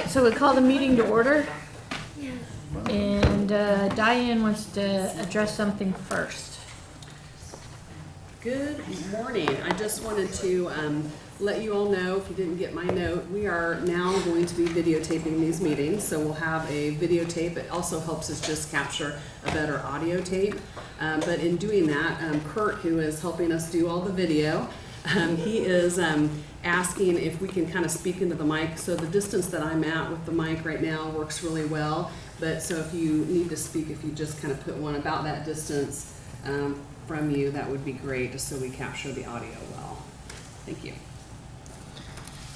So we call the meeting to order. And Diane wants to address something first. Good morning. I just wanted to let you all know, if you didn't get my note, we are now going to be videotaping these meetings. So we'll have a videotape. It also helps us just capture a better audio tape. But in doing that, Kurt, who is helping us do all the video, he is asking if we can kind of speak into the mic. So the distance that I'm at with the mic right now works really well. But so if you need to speak, if you just kind of put one about that distance from you, that would be great, just so we capture the audio well. Thank you.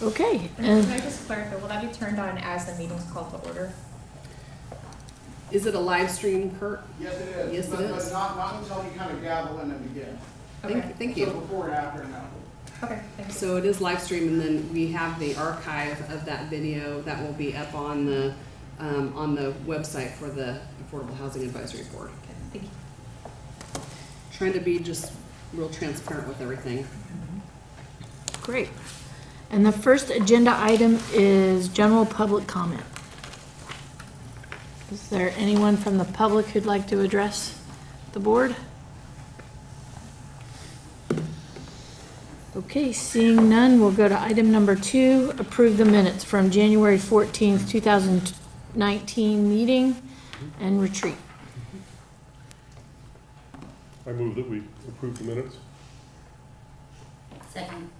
Okay. Can I just clarify, will that be turned on as the meeting's called to order? Is it a live stream, Kurt? Yes, it is. Yes, it is. But not until you kind of gavel in and begin. Okay. Thank So you. before and after, no. Okay, thank you. So it is live stream, and then we have the archive of that video that will be up on the website for the Affordable Housing Advisory Board. Okay, thank you. Trying to be just real transparent with everything. Great. And the first agenda item is general public comment. Is there anyone from the public who'd like to address the board? Okay, seeing none, we'll go to item number 2, approve the minutes from January 14th, 2019 meeting and retreat. I move that we approve the minutes. Second.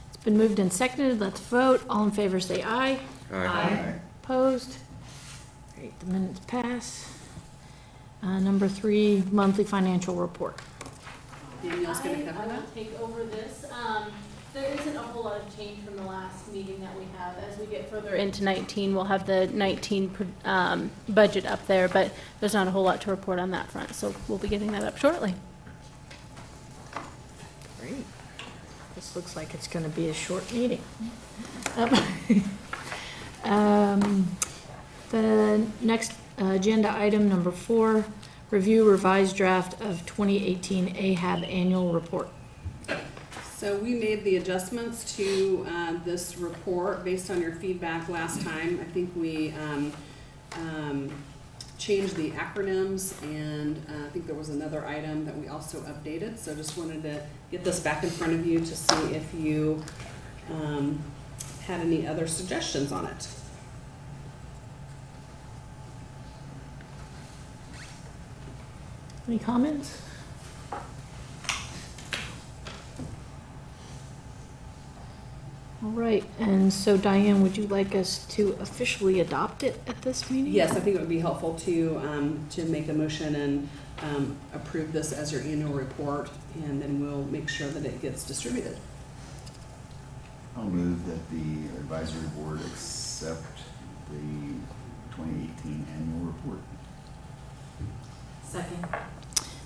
It's been moved and seconded. Let's vote. All in favor say aye. Aye. Opposed? Great, the minutes pass. Number 3, monthly financial report. Danielle's gonna cover I will that. take over this. There isn't a whole lot of change from the last meeting that we have. As we get further into 19, we'll have the 19 budget up there, but there's not a whole lot to report on that front, so we'll be getting that up shortly. Great. This looks like it's going to be a short meeting. The next agenda item, number 4, review revised draft of 2018 AHAB annual report. So we made the adjustments to this report based on your feedback last time. I think we changed the acronyms, and I think there was another item that we also updated. So just wanted to get this back in front of you to see if you had any other suggestions on it. Any comments? All right, and so Diane, would you like us to officially adopt it at this meeting? Yes, I think it would be helpful to make a motion and approve this as your annual report, and then we'll make sure that it gets distributed. I'll move that the advisory board accept the 2018 annual report. Second.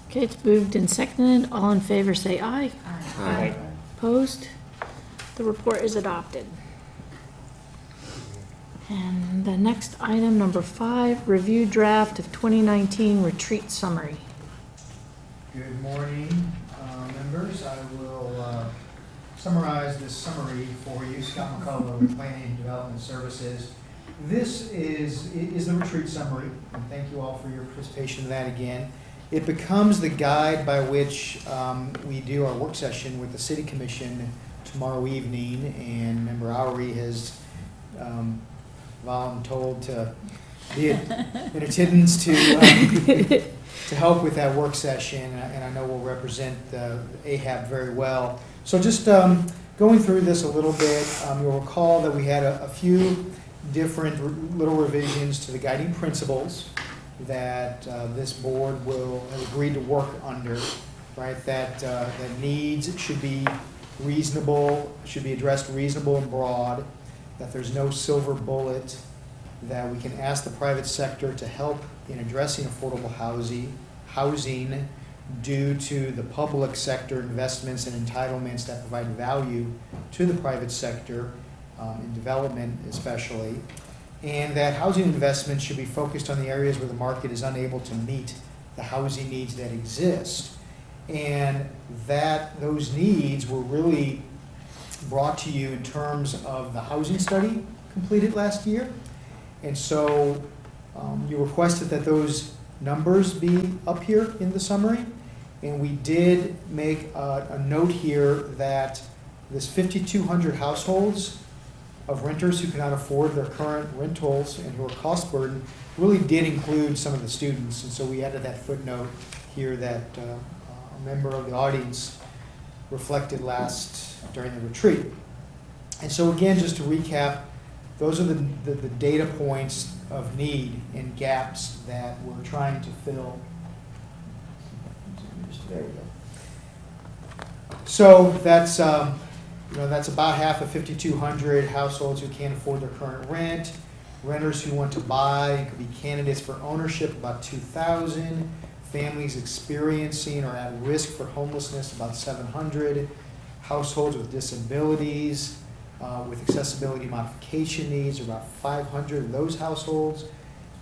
Okay, it's moved and seconded. All in favor say aye. Aye. Opposed? The report is adopted. And the next item, number 5, review draft of 2019 retreat summary. Good morning, members. I will summarize this summary for you. Scott McCullough with Planning and Development Services. This is the retreat summary, and thank you all for your participation in that again. It becomes the guide by which we do our work session with the City Commission tomorrow evening, and Member Oury has voluntold to be in attendance to help with that work session, and I know will represent AHAB very well. So just going through this a little bit, you'll recall that we had a few different little revisions to the guiding principles that this board has agreed to work under, right? That needs should be reasonable, should be addressed reasonable and broad, that there's no silver bullet, that we can ask the private sector to help in addressing affordable housing due to the public sector investments and entitlements that provide value to the private sector in development especially, and that housing investments should be focused on the areas where the market is unable to meet the housing needs that exist. And that those needs were really brought to you in terms of the housing study completed last year, And so you requested that those numbers be up here in the summary. And we did make a note here that this 5,200 households of renters who cannot afford their current rentals and who are cost burdened really did include some of the students. And so we added that footnote here that a member of the audience reflected during the retreat. And so again, just to recap, those are the data points of need and gaps that we're trying to fill. There we go. So that's that's about half of 5,200 households who can't afford their current rent. Renters who want to buy and could be candidates for ownership, about 2,000. Families experiencing or at risk for homelessness, about 700. Households with disabilities, with accessibility modification needs, about 500 of those households.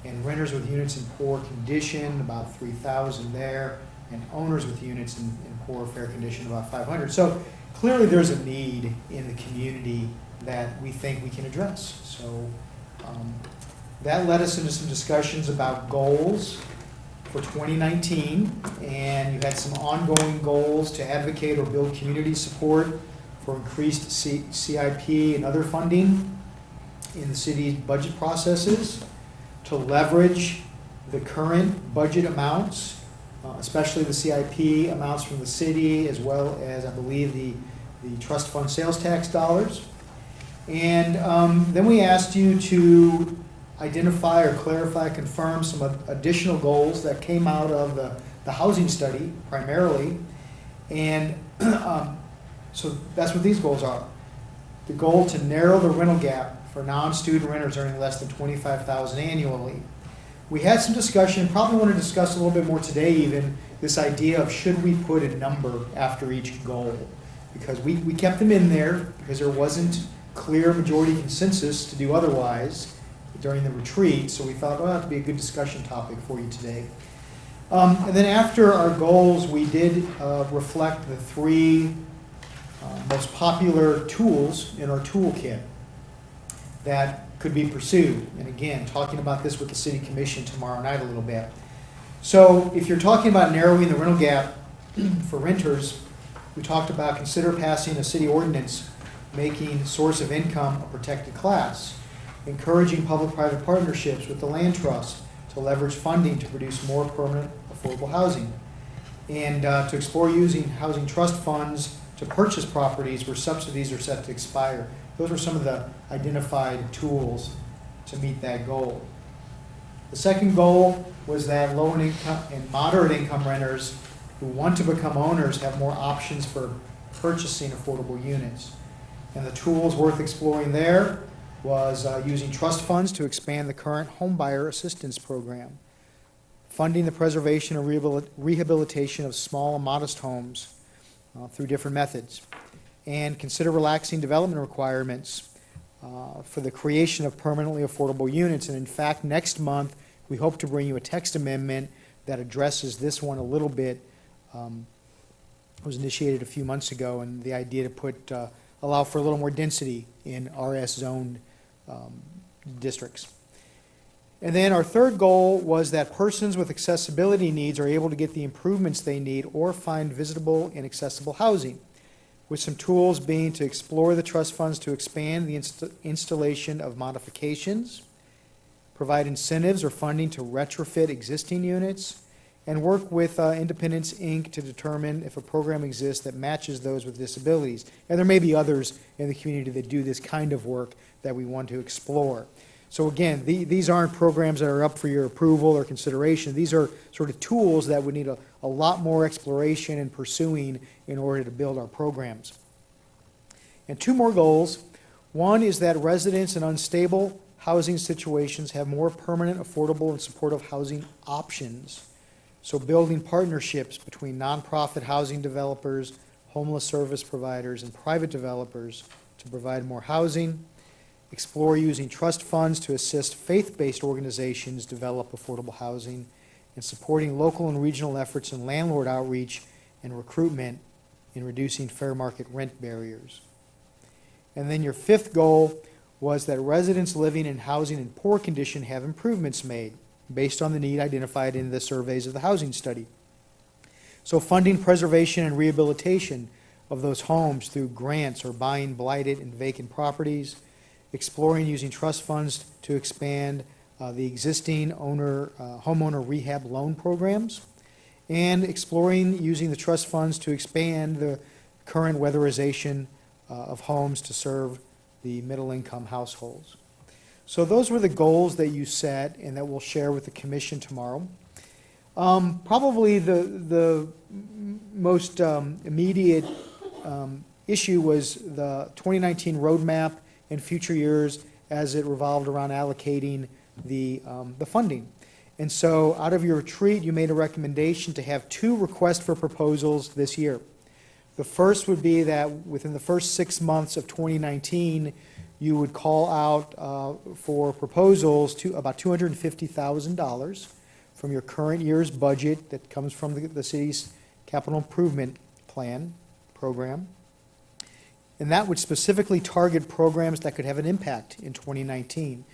And renters with units in poor condition, about 3,000 there. And owners with units in poor or fair condition, about 500. So clearly there's a need in the community that we think we can address. So that led us into some discussions about goals for 2019, and you had some ongoing goals to advocate or build community support for increased CIP and other funding in the city's budget processes, to leverage the current budget amounts, especially the CIP amounts from the city, as well as, I believe, the trust fund sales tax dollars. And then we asked you to identify or clarify, confirm some additional goals that came out of the housing study primarily. And so that's what these goals are. The goal to narrow the rental gap for non-student renters earning less than $25,000 annually. We had some discussion, probably want to discuss a little bit more today even, this idea of should we put a number after each goal? Because we kept them in there because there wasn't clear majority consensus to do otherwise during the retreat, so we thought, well, that would be a good discussion topic for you today. And then after our goals, we did reflect the three most popular tools in our toolkit that could be pursued. And again, talking about this with the City Commission tomorrow night a little bit. So if you're talking about narrowing the rental gap for renters, we talked about consider passing a city ordinance making source of income a protected class, encouraging public-private partnerships with the land trust to leverage funding to produce more permanent affordable housing, and to explore using housing trust funds to purchase properties where subsidies are set to expire. Those were some of the identified tools to meet that goal. The second goal was that low income and moderate income renters who want to become owners have more options for purchasing affordable units. And the tools worth exploring there was using trust funds to expand the current homebuyer assistance program, funding the preservation and rehabilitation of small and modest homes through different methods, and consider relaxing development requirements for the creation of permanently affordable units. And in fact, next month, we hope to bring you a text amendment that addresses this one a little bit. It was initiated a few months ago, and the idea to allow for a little more density in RS zoned districts. And then our third goal was that persons with accessibility needs are able to get the improvements they need or find visitable and accessible housing, with some tools being to explore the trust funds to expand the installation of modifications, provide incentives or funding to retrofit existing units, and work with Independence, Inc. to determine if a program exists that matches those with disabilities. And there may be others in the community that do this kind of work that we want to explore. So again, these aren't programs that are up for your approval or consideration. These are sort of tools that would need a lot more exploration and pursuing in order to build our programs. And two more goals. One is that residents in unstable housing situations have more permanent, affordable, and supportive housing options. So building partnerships between nonprofit housing developers, homeless service providers, and private developers to provide more housing. Explore using trust funds to assist faith-based organizations develop affordable housing, and supporting local and regional efforts in landlord outreach and recruitment in reducing fair market rent barriers. And then your fifth goal was that residents living in housing in poor condition have improvements made based on the need identified in the surveys of the housing study. So funding preservation and rehabilitation of those homes through grants or buying blighted and vacant properties, exploring using trust funds to expand the existing homeowner rehab loan programs, and exploring using the trust funds to expand the current weatherization of homes to serve the middle-income households. So those were the goals that you set and that we'll share with the commission tomorrow. Probably the most immediate issue was the 2019 roadmap and future years as it revolved around allocating the funding. And so out of your retreat, you made a recommendation to have 2 requests for proposals this year. The first would be that within the first 6 months of 2019, you would call out for proposals to about $250,000 from your current year's budget that comes from the city's capital improvement plan program. And that would specifically target programs that could have an impact in 2019.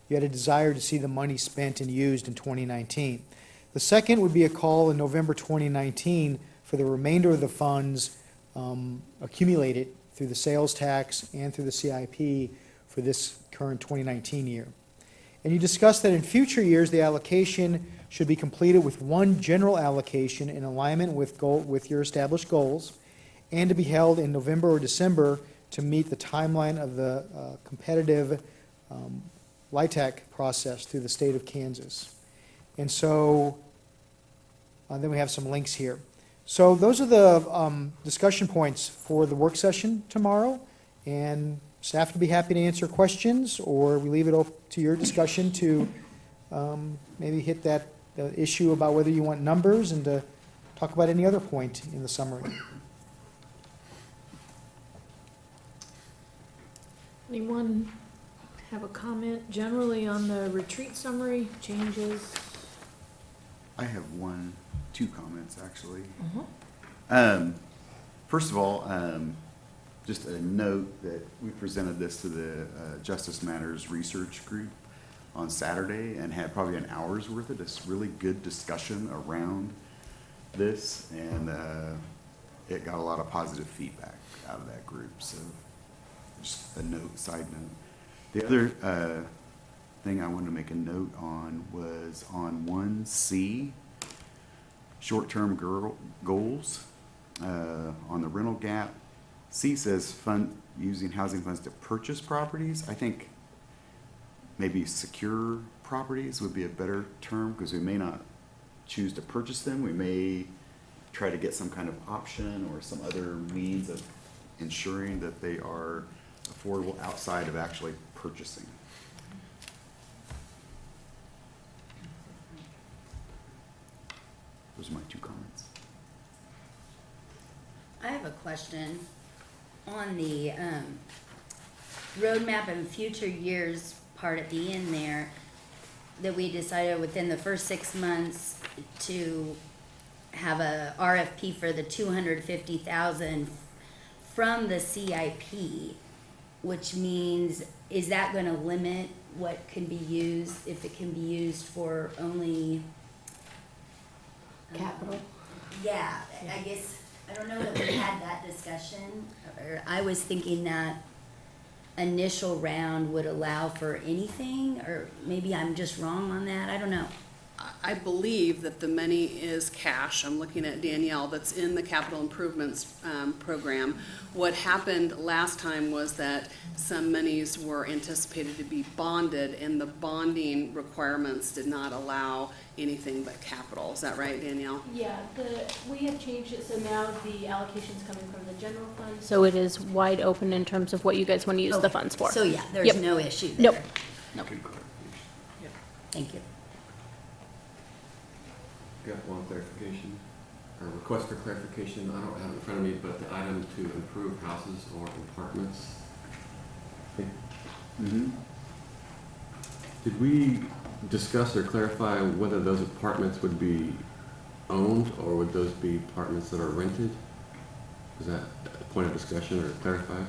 You had a desire to see the money spent and used in 2019. The second would be a call in November 2019 for the remainder of the funds accumulated through the sales tax and through the CIP for this current 2019 year. And you discussed that in future years, the allocation should be completed with one general allocation in alignment with your established goals, and to be held in November or December to meet the timeline of the competitive LIHTC process through the state of Kansas. And so then we have some links here. So those are the discussion points for the work session tomorrow, and staff will be happy to answer questions, or we leave it up to your discussion to maybe hit that issue about whether you want numbers and to talk about any other point in the summary. Anyone have a comment generally on the retreat summary, changes? I have two comments, actually. Mhm. First of all, just a note that we presented this to the Justice Matters Research Group on Saturday and had probably an hour's worth of this really good discussion around this, and it got a lot of positive feedback out of that group. So just a note, side note. The other thing I wanted to make a note on was on 1C, short-term goals. On the rental gap, C says fund using housing funds to purchase properties. I think maybe secure properties would be a better term, because we may not choose to purchase them. We may try to get some kind of option or some other means of ensuring that they are affordable outside of actually purchasing. Those are my 2 comments. I have a question on the roadmap and future years part at the end there, that we decided within the first 6 months to have a RFP for the 250,000 from the CIP, which means, is that gonna limit what can be used, if it can be used for only Capital? Yeah, I guess, I don't know that we had that discussion, or I was thinking that initial round would allow for anything, or maybe I'm just wrong on that, I don't know. I believe that the money is cash. I'm looking at Danielle, that's in the capital improvements program. What happened last time was that some monies were anticipated to be bonded, and the bonding requirements did not allow anything but capital. Is that right, Danielle? Yeah, we have changed it, so now the allocation's coming from the general fund. So it is wide open in terms of what you guys want to use the funds for. So yeah, there's Yep. no issue there. Nope. Nope. Thank you. Got one clarification, or request for clarification. I don't have it in front of me, but the item to improve houses or apartments. Mm-hmm. Did we discuss or clarify whether those apartments would be owned or would those be apartments that are rented? Is that a point of discussion or clarified?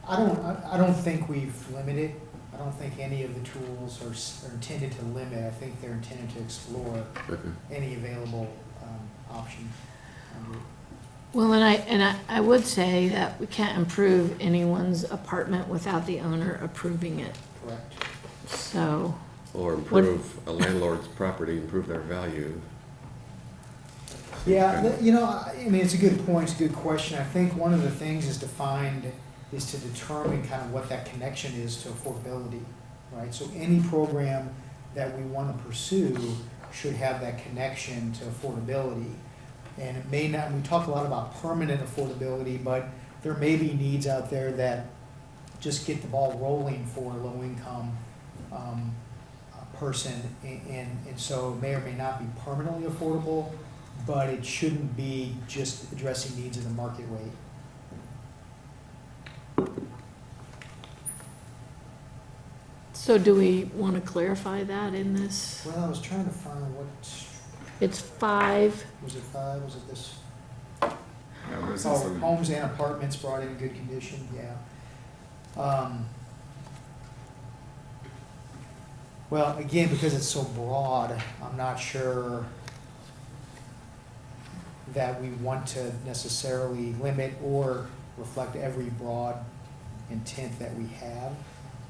I don't think we've limited. I don't think any of the tools are intended to limit. I think they're intended to explore Okay. any available option. Well, and I would say that we can't improve anyone's apartment without the owner approving it. Correct. So, Or improve a landlord's property, improve their value. Yeah, Okay. I mean, it's a good point, it's a good question. I think one of the things is to determine kind of what that connection is to affordability, right? So any program that we want to pursue should have that connection to affordability. And it may not, we talk a lot about permanent affordability, but there may be needs out there that just get the ball rolling for a low-income person. And so it may or may not be permanently affordable, but it shouldn't be just addressing needs of the market rate. so do we want to clarify that in this? Well, I was trying to find what, It's 5, was it 5, was it this? Yeah, this is Oh, some- homes and apartments brought in good condition, yeah. Well, again, because it's so broad, I'm not sure that we want to necessarily limit or reflect every broad intent that we have,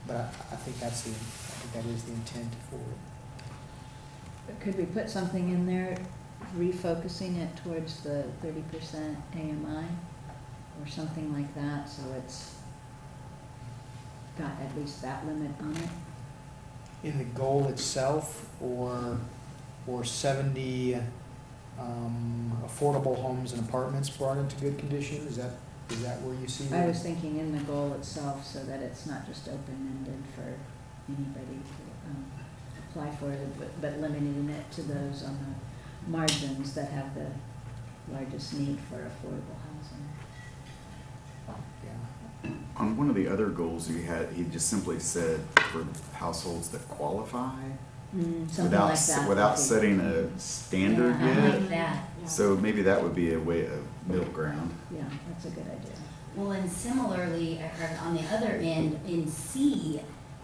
but I think that is the intent for it. Could we put something in there, refocusing it towards the 30% AMI or something like that, so it's got at least that limit on it? In the goal itself, or 70 affordable homes and apartments brought into good condition? Is that where you see I it? was thinking in the goal itself, so that it's not just open-ended for anybody to apply for it, but limiting it to those on the margins that have the largest need for affordable housing. Yeah. On one of the other goals he just simply said for households that qualify, Something without, like that. without setting a standard I yet. like that. So maybe that would be a way of middle ground. Yeah, that's a good idea. Well, and similarly, I heard on the other end, in C,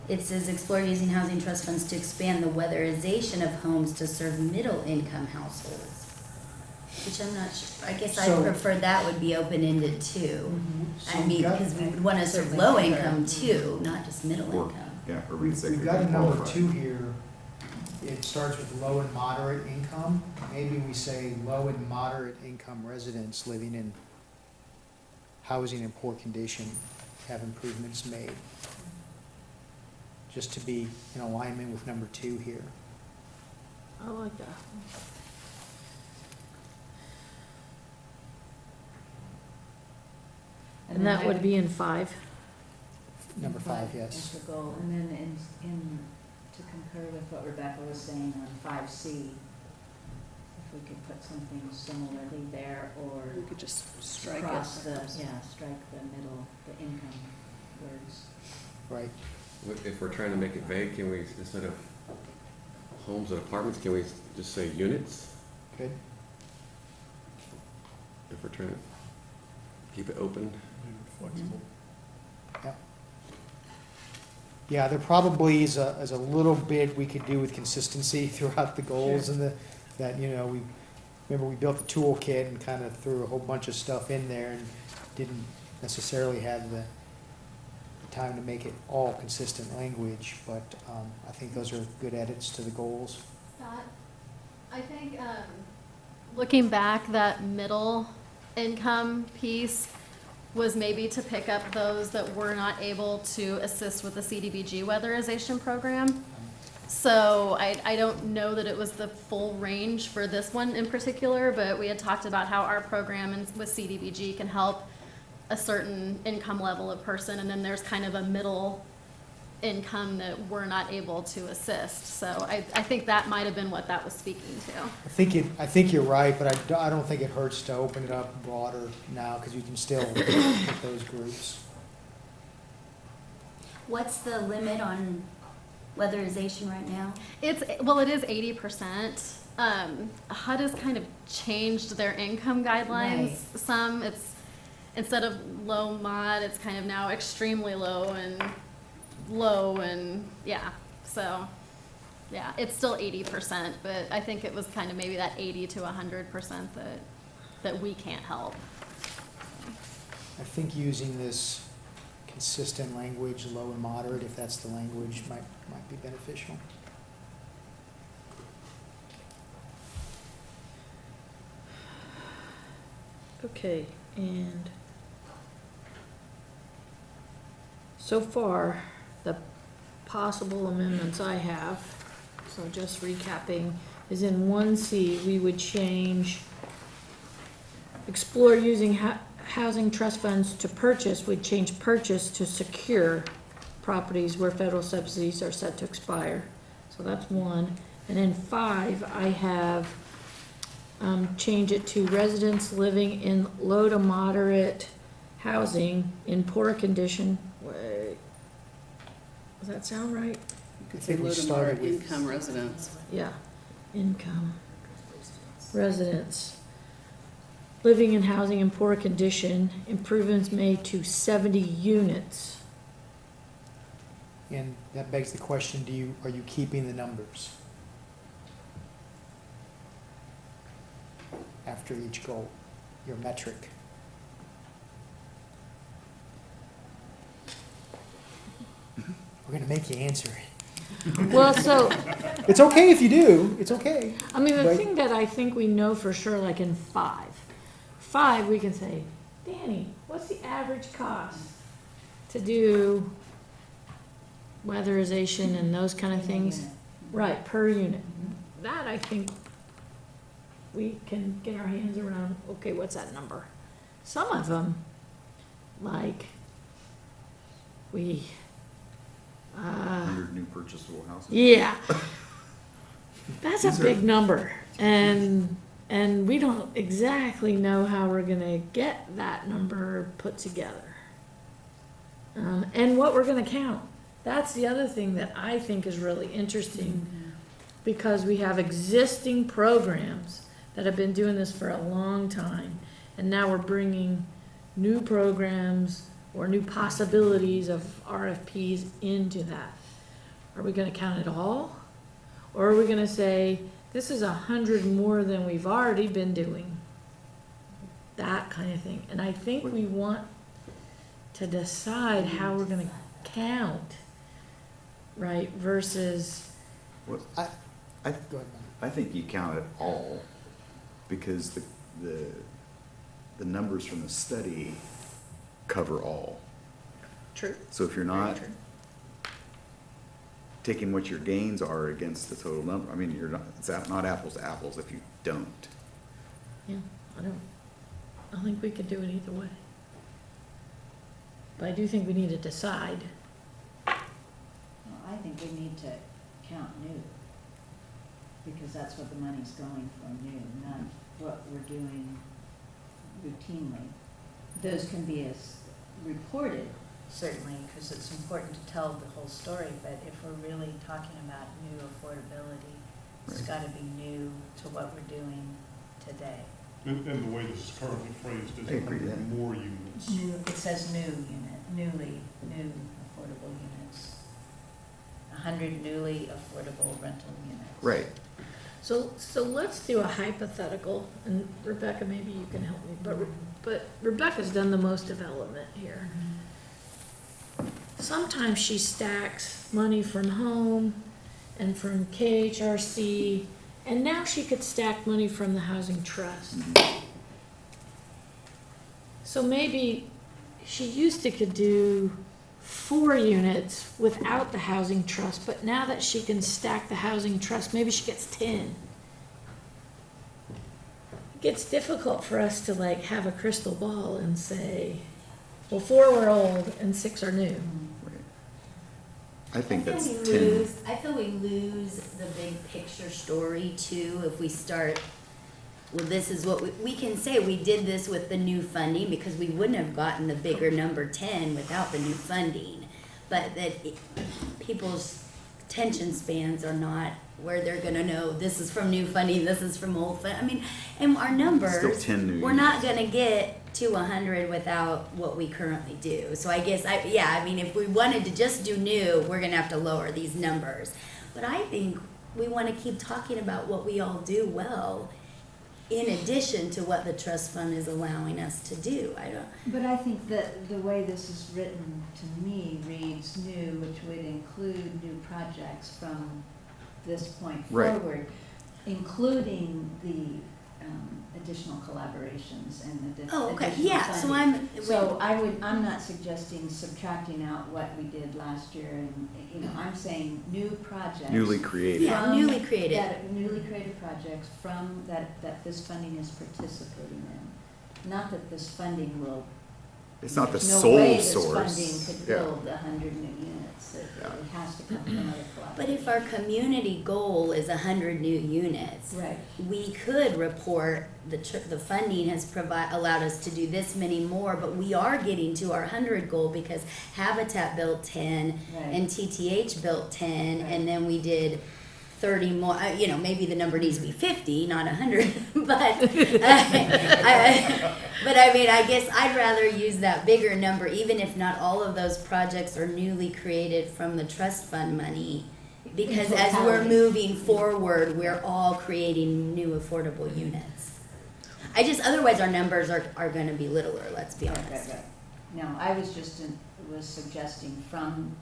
it says explore using housing trust funds to expand the weatherization of homes to serve middle-income households. Which I'm not sure, I guess I So- prefer that would be open-ended too. So I we've mean, got- because we would wanna serve Certainly low-income prefer. too, not just middle Or, income. yeah, urban sector. We've got a can number qualify. 2 here. It starts with low and moderate income. Maybe we say low and moderate income residents living in housing in poor condition have improvements made. Just to be in alignment with number 2 here. I like that. And that would be in 5. Number 5, yes. Is the goal, and then in, to concur with what Rebecca was saying on 5C, if we could put something similarly there, or We could just strike cross it. strike the middle, the income words. Right. If we're trying to make it vague, can we, instead of homes and apartments, can we just say units? Good. If we're trying to keep it open? Flexible. Yeah, there probably is a little bit we could do with consistency throughout the goals and remember we built the toolkit and kind of threw a whole bunch of stuff in there and didn't necessarily have the time to make it all consistent language, but I think those are good edits to the goals. That, I think, looking back, that middle income piece was maybe to pick up those that were not able to assist with the CDBG weatherization program. So I don't know that it was the full range for this one in particular, but we had talked about how our program with CDBG can help a certain income level of person, and then there's kind of a middle income that we're not able to assist. So I think that might have been what that was speaking to. I think you're right, but I don't think it hurts to open it up broader now, because you can still hit those groups. What's the limit on weatherization right now? It is 80%. HUD has kind of changed their income guidelines Right. some. instead of low mod, it's kind of now extremely low and yeah, so, yeah, it's still 80%, but I think it was kind of maybe that 80 to 100% that we can't help. I think using this consistent language, low and moderate, if that's the language, might be beneficial. Okay, and so far, the possible amendments I have, so just recapping, is in 1C, we would change, explore using housing trust funds to purchase, we'd change purchase to secure properties where federal subsidies are set to expire. So that's 1. And in 5, I have change it to residents living in low to moderate housing in poor condition. Wait, does that sound right? You could I say think we low to started moderate with- income residents. Yeah, income residents living in housing in poor condition, improvements made to 70 units. And that begs the question, are you keeping the numbers after each goal, your metric? We're gonna make you answer it. Well, so, It's okay if you do, it's okay. I mean, the But- thing that I think we know for sure, like in 5, we can say, Danny, what's the average cost to do weatherization and those kind of things? Right, per unit. That, I think, we can get our hands around, okay, what's that number? Some of them, like, we, 100 new purchasable houses. yeah. That's a big number, and we don't exactly know how we're gonna get that number put together. And what we're gonna count. That's the other thing that I think is really interesting, because we have existing programs that have been doing this for a long time, and now we're bringing new programs or new possibilities of RFPs into that. Are we gonna count it all? Or are we gonna say, this is 100 more than we've already been doing? That kind of thing. And I think we want to decide how we're gonna count, right, versus, Well, Go ahead, Mike. I think you count it all, because the numbers from the study cover all. true. So if you're not taking what your gains are against the total number, I mean, it's not apples to apples if you don't. Yeah, I think we could do it either way. But I do think we need to decide. Well, I think we need to count new, because that's what the money's going for, new, not what we're doing routinely. Those can be as reported, certainly, because it's important to tell the whole story, but if we're really talking about new affordability, it's Right. gotta be new to what we're doing today. And the way this is currently phrased is I agree with 100 more units. It says new new affordable units. 100 newly affordable rental units. Right. So let's do a hypothetical, and Rebecca, maybe you can help me, but Rebecca's done the most development here. Sometimes she stacks money from home and from KHRC, and now she could stack money from the housing trust. So maybe she used to could do 4 units without the housing trust, but now that she can stack the housing trust, maybe she gets 10. It gets difficult for us to like have a crystal ball and say, well, 4 were old and 6 are new. I think that's I 10. feel we lose the big picture story too if we start, well, this is what we can say we did this with the new funding, because we wouldn't have gotten the bigger number 10 without the new funding. But that people's attention spans are not where they're gonna know this is from new funding, this is from old fund. I mean, and our numbers, Still 10 new we're not gonna get to 100 without what we currently do. So I guess, I mean, if we wanted to just do new, we're gonna have to lower these numbers. But I think we wanna keep talking about what we all do well, in addition to what the trust fund is allowing us to do. But I think that the way this is written to me reads new, which would include new projects from this point Right. forward, including the additional collaborations and Oh, okay, additional yeah, so funding. So I'm not suggesting subtracting out what we did last year and, I'm saying new projects. Newly created. Yeah, from newly created. newly created projects from that this funding is participating in. Not that this funding will. It's not the there's no sole way this source. funding could Yeah. build 100 new units. It Yeah. has to come from other collaborations. But if our community goal is 100 new units, Right. we could report the funding has allowed us to do this many more, but we are getting to our 100 goal because Habitat built 10 Right. and TTH built 10, Right. and then we did 30 more. Maybe the number needs to be 50, not 100. But but I mean, I guess I'd rather use that bigger number, even if not all of those projects are newly created from the trust fund money. Because as we're moving forward, we're all creating new affordable units. Otherwise our numbers are gonna be littler, let's be honest. Right. No, I was suggesting from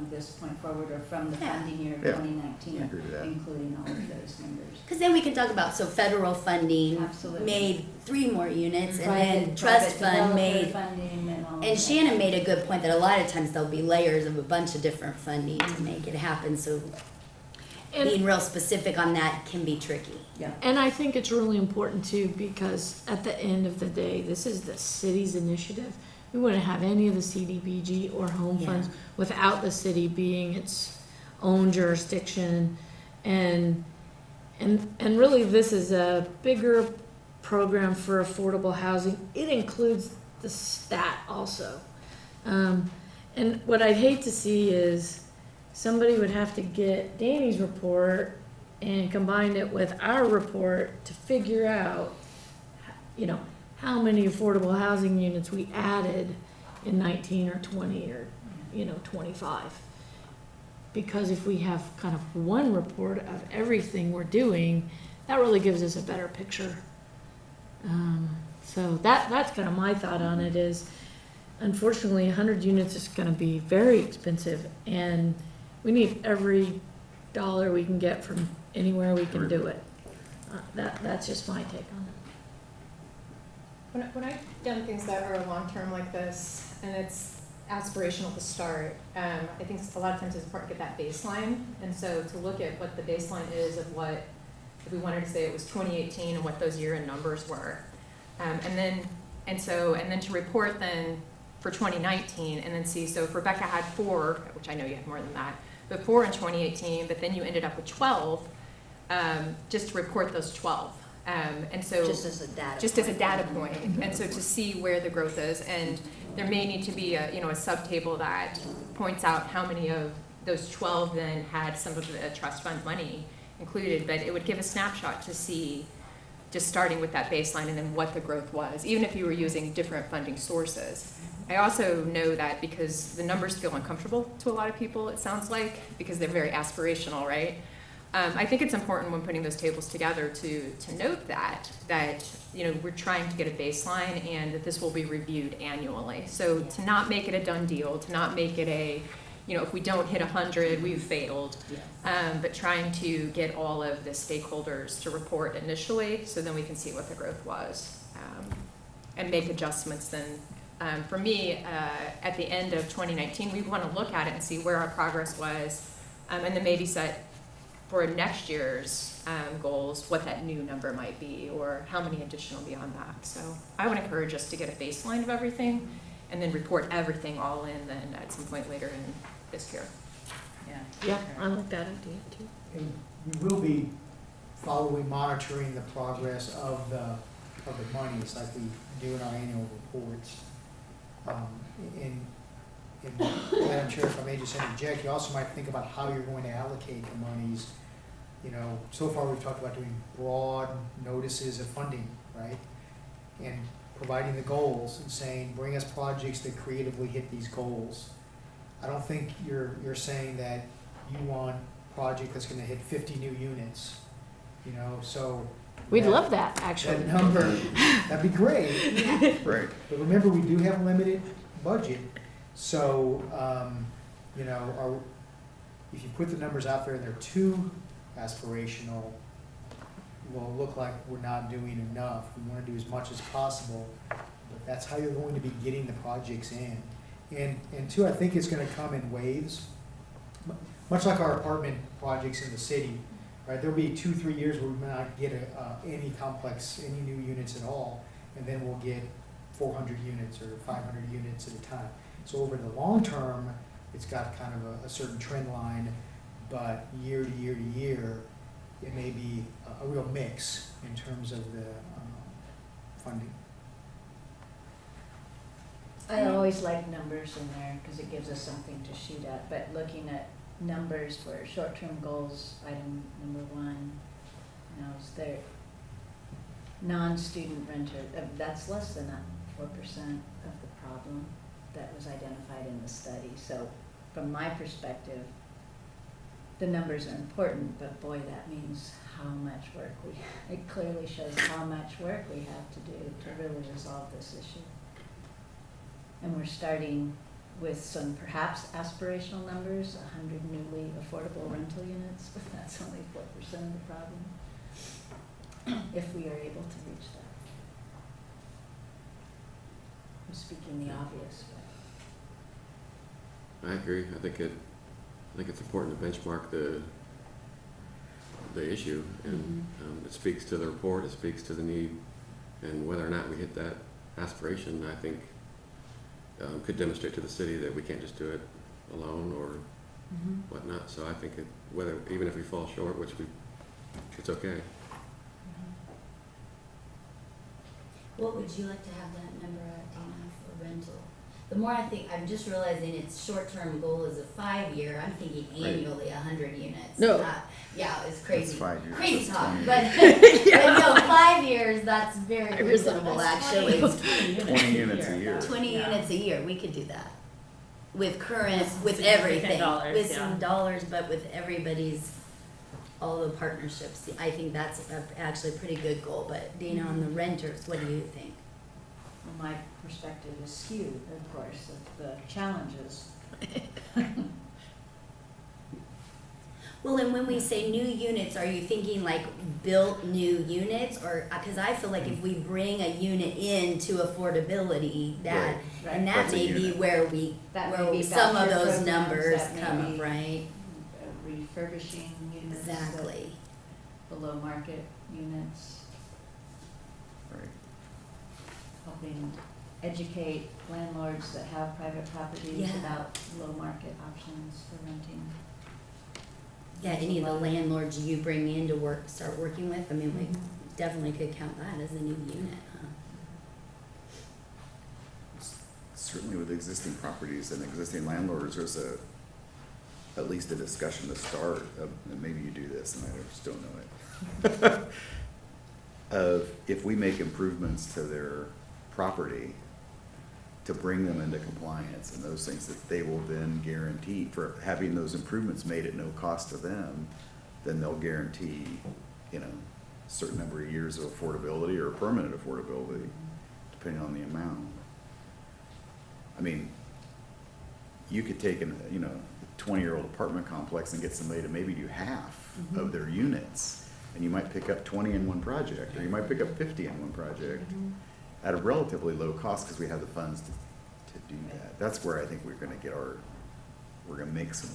this point forward or from the Yeah. funding year of Yeah. 2019, I agree with that. including all of those numbers. Because then we can talk about, so federal funding Absolutely. made 3 more units, and Private- then trust private fund developer made, funding and all of and that. Shannon made a good point that a lot of times there'll be layers of a bunch of different funding to make it happen, so being And, real specific on that can be tricky. Yeah. and I think it's really important too, because at the end of the day, this is the city's initiative. We wouldn't have any of the CDBG or home Yeah. funds without the city being its own jurisdiction. And really, this is a bigger program for affordable housing. It includes the stat also. And what I'd hate to see is somebody would have to get Danny's report and combine it with our report to figure out, how many affordable housing units we added in 19 or 20 or, 25. Because if we have kind of one report of everything we're doing, that really gives us a better picture. So that's kind of my thought on it is, unfortunately, 100 units is going to be very expensive, and we need every dollar we can get from anywhere we can do it. That's just my take on it. When I've done things that are long-term like this, and it's aspirational to start, I think a lot of times it's important to get that baseline. And so to look at what the baseline is of what, if we wanted to say it was 2018 and what those year-end numbers were. And then to report then for 2019 and then see, so if Rebecca had 4, which I know you had more than that, but 4 in 2018, but then you ended up with 12, just to report those 12. And so Just as a data just as a data point, and so to see where the growth is, and there may need to be a subtable that points out how many of those 12 then had some of the trust fund money included, but it would give a snapshot to see, just starting with that baseline and then what the growth was, even if you were using different funding sources. I also know that because the numbers feel uncomfortable to a lot of people, it sounds like, because they're very aspirational, right? I think it's important when putting those tables together to note that we're trying to get a baseline and that this will be reviewed annually. So to not make it a done deal, to not make it a, if we don't hit 100, we've failed. But trying to get all of the stakeholders to report initially so then we can see what the growth was and make adjustments then. For me, at the end of 2019, we want to look at it and see where our progress was and then maybe set for next year's goals, what that new number might be, or how many additional beyond that. So I would encourage us to get a baseline of everything, and then report everything all in then at some point later in this year. Yeah, I like that idea too. And we will be monitoring the progress of the monies like we do in our annual reports. And and Madam Chair, if I may just interject, you also might think about how you're going to allocate the monies. You know, so far we've talked about doing broad notices of funding, right? And providing the goals and saying, bring us projects that creatively hit these goals. I don't think you're saying that you want a project that's gonna hit 50 new units, you know, so. We'd love that, actually. That number, that'd be great. Right. But remember, we do have a limited budget, so, you know, if you put the numbers out there and they're too aspirational, will look like we're not doing enough. We wanna do as much as possible, but that's how you're going to be getting the projects in. And two, I think it's gonna come in waves, much like our apartment projects in the city, right? There'll be 2-3 years where we may not get any new units at all, and then we'll get 400 units or 500 units at a time. So over the long term, it's got kind of a certain trend line, but year to year to year, it may be a real mix in terms of the funding. I always like numbers in there because it gives us something to shoot at, but looking at numbers for short-term goals, item number 1, you know, is there non-student renter, that's less than 4% of the problem that was identified in the study. So from my perspective, the numbers are important, but boy, that means how much work it clearly shows how much work we have to do to really resolve this issue. And we're starting with some perhaps aspirational numbers, 100 newly affordable rental units, but that's only 4% of the problem, if we are able to reach that. I'm speaking the obvious, but. I agree. I think it's important to benchmark the issue, and it speaks to the report, it speaks to the need, and whether or not we hit that aspiration, I think could demonstrate to the city that we can't just do it alone or whatnot. So I think even if we fall short, it's okay. What would you like to have that number at, Dana, for rental? The more I think, I'm just realizing its short-term goal is a 5-year, I'm thinking annually 100 units. No. Yeah, it's crazy. That's 5 years. Crazy That's talk, 20 but no, 5 years, that's very reasonable, That's actually. 20 units a year. 20 units a year, we could do that. With current, with significant everything, dollars, with yeah. some dollars, but with everybody's, all the partnerships. I think that's actually a pretty good goal, but Dana, on the renters, what do you think? Well, my perspective is skewed, of course, of the challenges. Well, and when we say new units, are you thinking like built new units, or, because I feel like if we bring a unit into affordability, that, Right. and that That's a may be unit. where That may where be some of voucher those programs, numbers that may come be up, right? Refurbishing units. that- Exactly. Below market units, Right. helping educate landlords that have private properties Yeah. about low market options for renting. Yeah, any of the landlords you bring in to start working with, I mean, we definitely could count that as a new unit, huh? Certainly with existing properties and existing landlords, there's at least a discussion to start of, and maybe you do this and I just don't know it. Of if we make improvements to their property to bring them into compliance and those things that they will then guarantee for having those improvements made at no cost to them, then they'll guarantee, you know, a certain number of years of affordability or permanent affordability, depending on the amount. I mean, you could take a 20-year-old apartment complex and get somebody to maybe do half of their units. And you might pick up 20 in one project, or you might pick up 50 in one project at a relatively low cost because we have the funds to do that. That's where I think we're gonna make some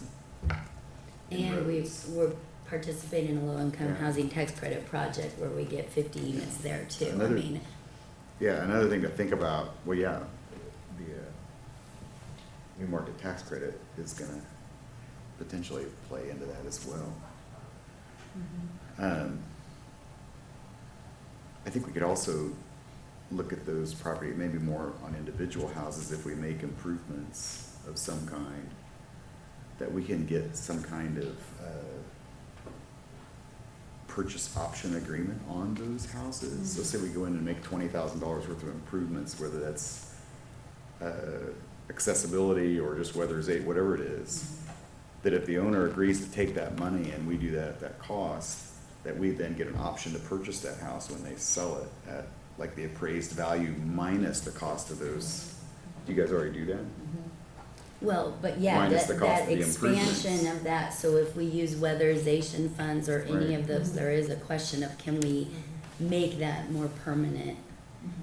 And inroads. we're participating in a low-income Yeah. housing tax credit project where we get 50 units there too, I Another- mean, Yeah, another thing to think about, well, yeah, the new market tax credit is gonna potentially play into that as well. I think we could also look at those property, maybe more on individual houses, if we make improvements of some kind, that we can get some kind of purchase option agreement on those houses. So say we go in and make $20,000 worth of improvements, whether that's accessibility or just weather's aid, whatever it is, that if the owner agrees to take that money and we do that at that cost, that we then get an option to purchase that house when they sell it at like the appraised value minus the cost of those. Do you guys already do that? Well, but yeah, Minus the that, cost that of the improvements. expansion of that, so if we use weatherization funds or any Right. of those, there is a question of can we make that more permanent?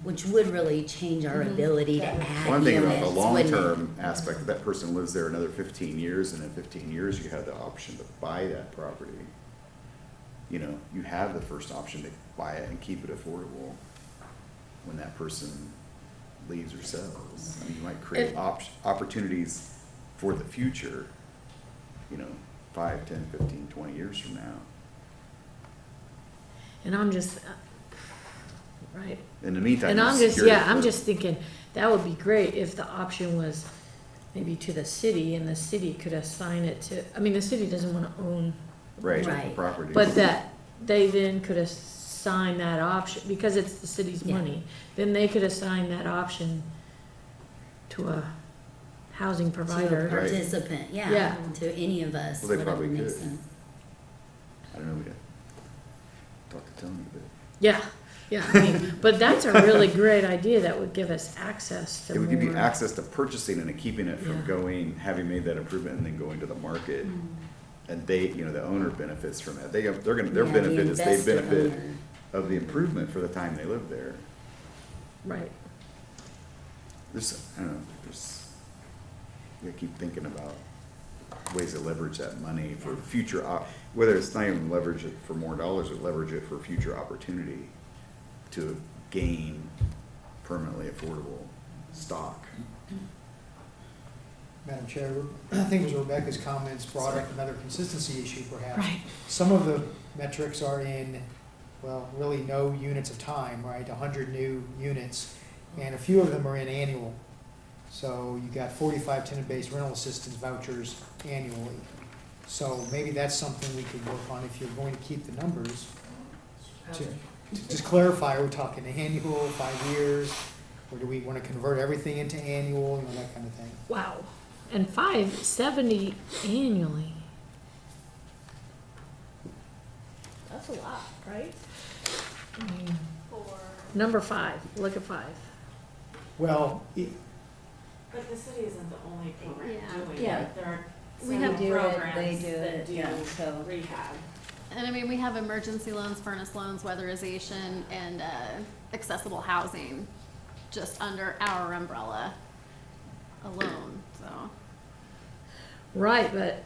Which would really change our ability to add Well, I'm thinking about units, the wouldn't it? long-term aspect, that person lives there another 15 years, and in 15 years, you have the option to buy that property. You know, you have the first option to buy it and keep it affordable when that person leaves or sells. I mean, you might create opportunities for the future, you know, 5, 10, 15, 20 years from now. And I'm just, right, In the meantime, and I'm you're just, secured yeah, I'm for- just thinking, that would be great if the option was maybe to the city, and the city could assign it to, I mean, the city doesn't wanna own, Right, Right. property. but that they then could assign that option, because it's the city's Yeah. money, then they could assign that option to a housing To a provider. Right. participant, Yeah. yeah, to any of us, Well, they whatever probably makes could. sense. I don't know, we got talk to Tony a bit. Yeah, yeah, I mean, but that's a really great idea, that would give us access to It would give you more. access to purchasing and keeping it from Yeah. going, having made that improvement and then going to the market. And they, you know, the owner benefits from that. They're gonna, their Yeah, the benefit is they investor benefit owner. of the improvement for the time they live there. Right, There's, I don't know, you keep thinking about ways to leverage that money for future, whether it's not even leverage it for more dollars, or leverage it for future opportunity to gain permanently affordable stock. Madam Chair, I think it was Rebecca's comments brought up another consistency issue perhaps. right, Some of the metrics are in, well, really no units of time, right, 100 new units, and a few of them are in annual. So you got 45 tenant-based rental assistance vouchers annually. So maybe that's something we could work on if you're going to keep the numbers. To just clarify, are we talking annual, 5 years, or do we want to convert everything into annual, you know, that kind of thing? wow, and 570 annually. That's a lot, right? I mean, number 5, look at 5. Well, But the city isn't the only program Yeah. doing Yeah. it. There are We several have- do it, programs they do that it, do yeah, so. rehab. And I mean, we have emergency loans, furnace loans, weatherization, and accessible housing just under our umbrella alone, so. Right, but,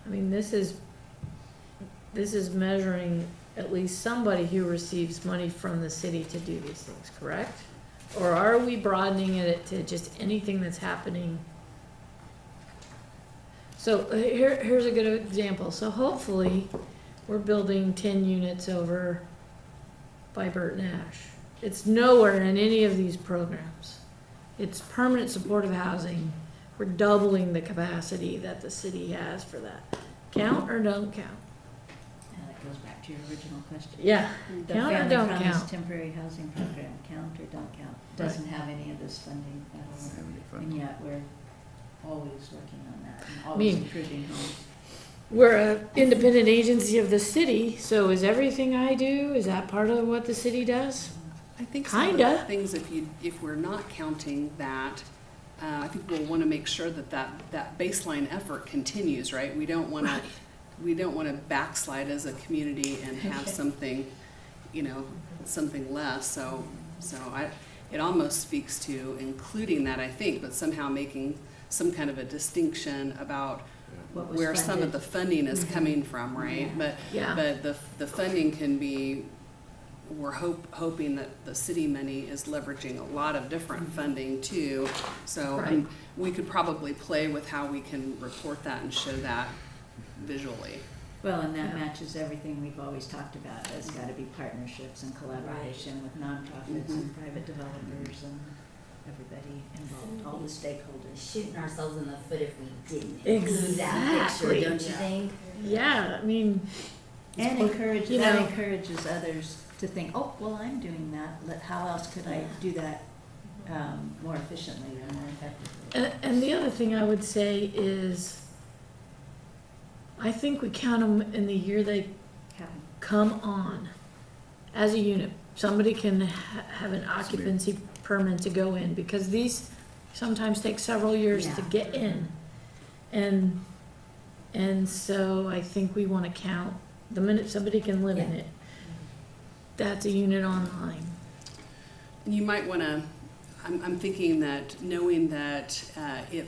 I mean, this is measuring at least somebody who receives money from the city to do these things, correct? Or are we broadening it to just anything that's happening? So here's a good example. So hopefully, we're building 10 units over by Burton Ash. It's nowhere in any of these programs. It's permanent supportive housing. We're doubling the capacity that the city has for that. Count or don't count? And that goes back to your original question. Yeah, The count or Family don't Promise count? Temporary Housing Program, count or don't count, doesn't have any of this funding at all. Having it fun. And yet, we're always working on that and I always mean- improving homes. We're an independent agency of the city, so is everything I do, is that part of what the city does? I think some of the Kinda. things, if we're not counting that, I think we'll want to make sure that baseline effort continues, right? We don't want to backslide as a community and have something, you know, something less. So it almost speaks to including that, I think, but somehow making some kind of a distinction about What was where some of funded. the funding is coming from, right? Yeah. But the funding can be, we're hoping that the city money is leveraging a lot of different funding too. So Right. we could probably play with how we can report that and show that visually. Well, and that Yeah. matches everything we've always talked about. There's gotta be partnerships and collaboration with nonprofits and private developers and everybody involved, all the stakeholders. Shooting ourselves in the foot if we didn't include that picture, Exactly. don't you think? Yeah, I mean, And encourage, You that know- encourages others to think, oh, well, I'm doing that, how else could I do that more efficiently or more effectively? and the other thing I would say is, I think we count them in the year they Happen. come on as a unit. Somebody can have an occupancy permit to go in, because these sometimes take several years to Yeah. get in. And so I think we wanna count, the minute somebody can live in Yeah. it, that's a unit online. You might want to, I'm thinking that knowing that if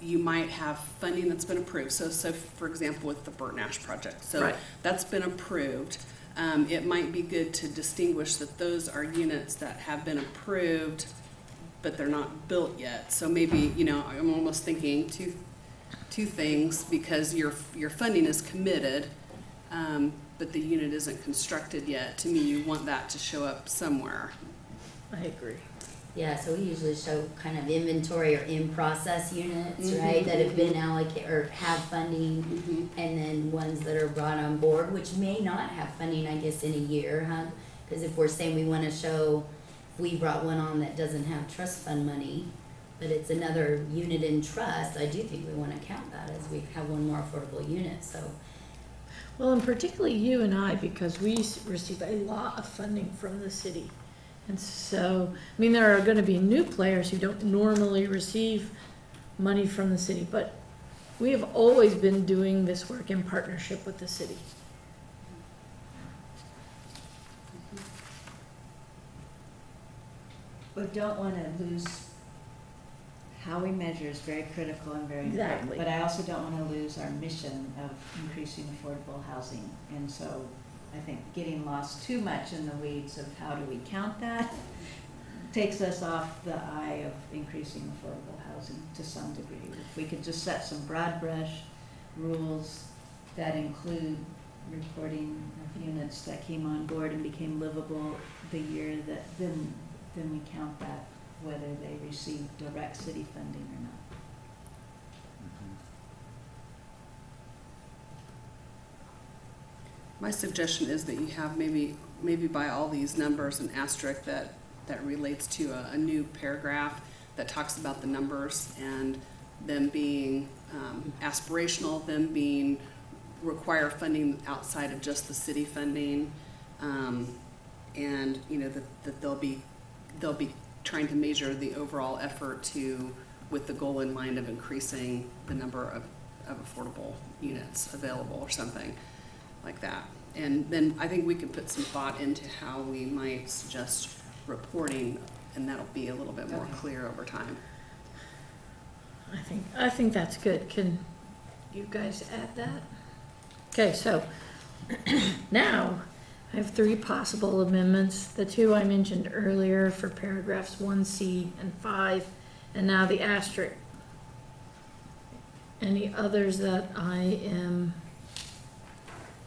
you might have funding that's been approved, so for example with the Burton Ash project, so Right. that's been approved. It might be good to distinguish that those are units that have been approved, but they're not built yet. So maybe, you know, I'm almost thinking two things, because your funding is committed, but the unit isn't constructed yet. To me, you want that to show up somewhere. I agree. Yeah, so we usually show kind of inventory or in-process units, Mhm, right, that have been allocated or have funding, Mhm. and then ones that are brought on board, which may not have funding, I guess, in a year, huh? Because if we're saying we wanna show, if we brought one on that doesn't have trust fund money, but it's another unit in trust, I do think we wanna count that as we have one more affordable unit, so. Well, and particularly you and I, because we receive a lot of funding from the city. And so, I mean, there are gonna be new players who don't normally receive money from the city, but we have always been doing this work in partnership with the city. But don't want to lose, how we measure is very critical and very important. Exactly. But I also don't want to lose our mission of increasing affordable housing. And so I think getting lost too much in the weeds of how do we count that takes us off the eye of increasing affordable housing to some degree. If we could just set some broad brush rules that include reporting of units that came on board and became livable the year that, then we count that, whether they receive direct city funding or not. My suggestion is that you have maybe by all these numbers an asterisk that relates to a new paragraph that talks about the numbers and them being aspirational, them being require funding outside of just the city funding, and you know that they'll be trying to measure the overall effort with the goal in mind of increasing the number of affordable units available or something like that. And then I think we could put some thought into how we might suggest reporting, and that'll be a little bit more clear over time. I think that's good. Can you guys add that? Okay, so now I have 3 possible amendments. The 2 I mentioned earlier for paragraphs 1C and 5, and now the asterisk. Any others that I am,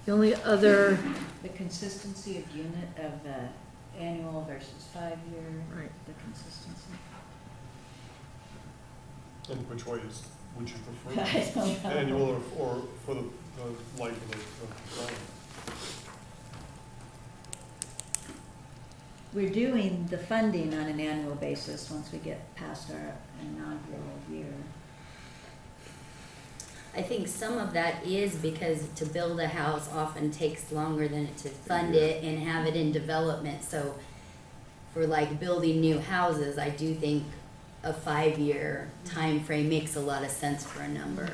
the only other, The consistency of unit of annual versus 5-year, right, the consistency. And which way would you I prefer? don't know. Annual or for the life of the loan? We're doing the funding on an annual basis once we get past our inaugural year. I think some of that is because to build a house often takes longer than to fund it and have it in development. So for like building new houses, I do think a 5-year time frame makes a lot of sense for a number.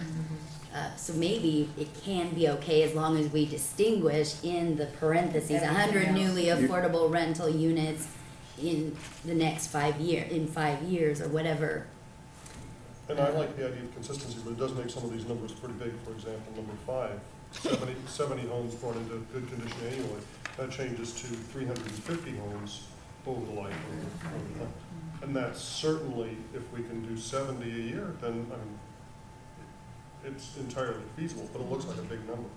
So maybe it can be okay as long as we distinguish in the parentheses, 100 Everything else. newly affordable rental units in the next 5 years or whatever. And I like the idea of consistency, but it does make some of these numbers pretty big. For example, number 5, 70 homes brought into good condition annually. That changes to 350 homes over the life of the home. And that's certainly, if we can do 70 a year, then, I mean, it's entirely feasible, but it looks like a big number.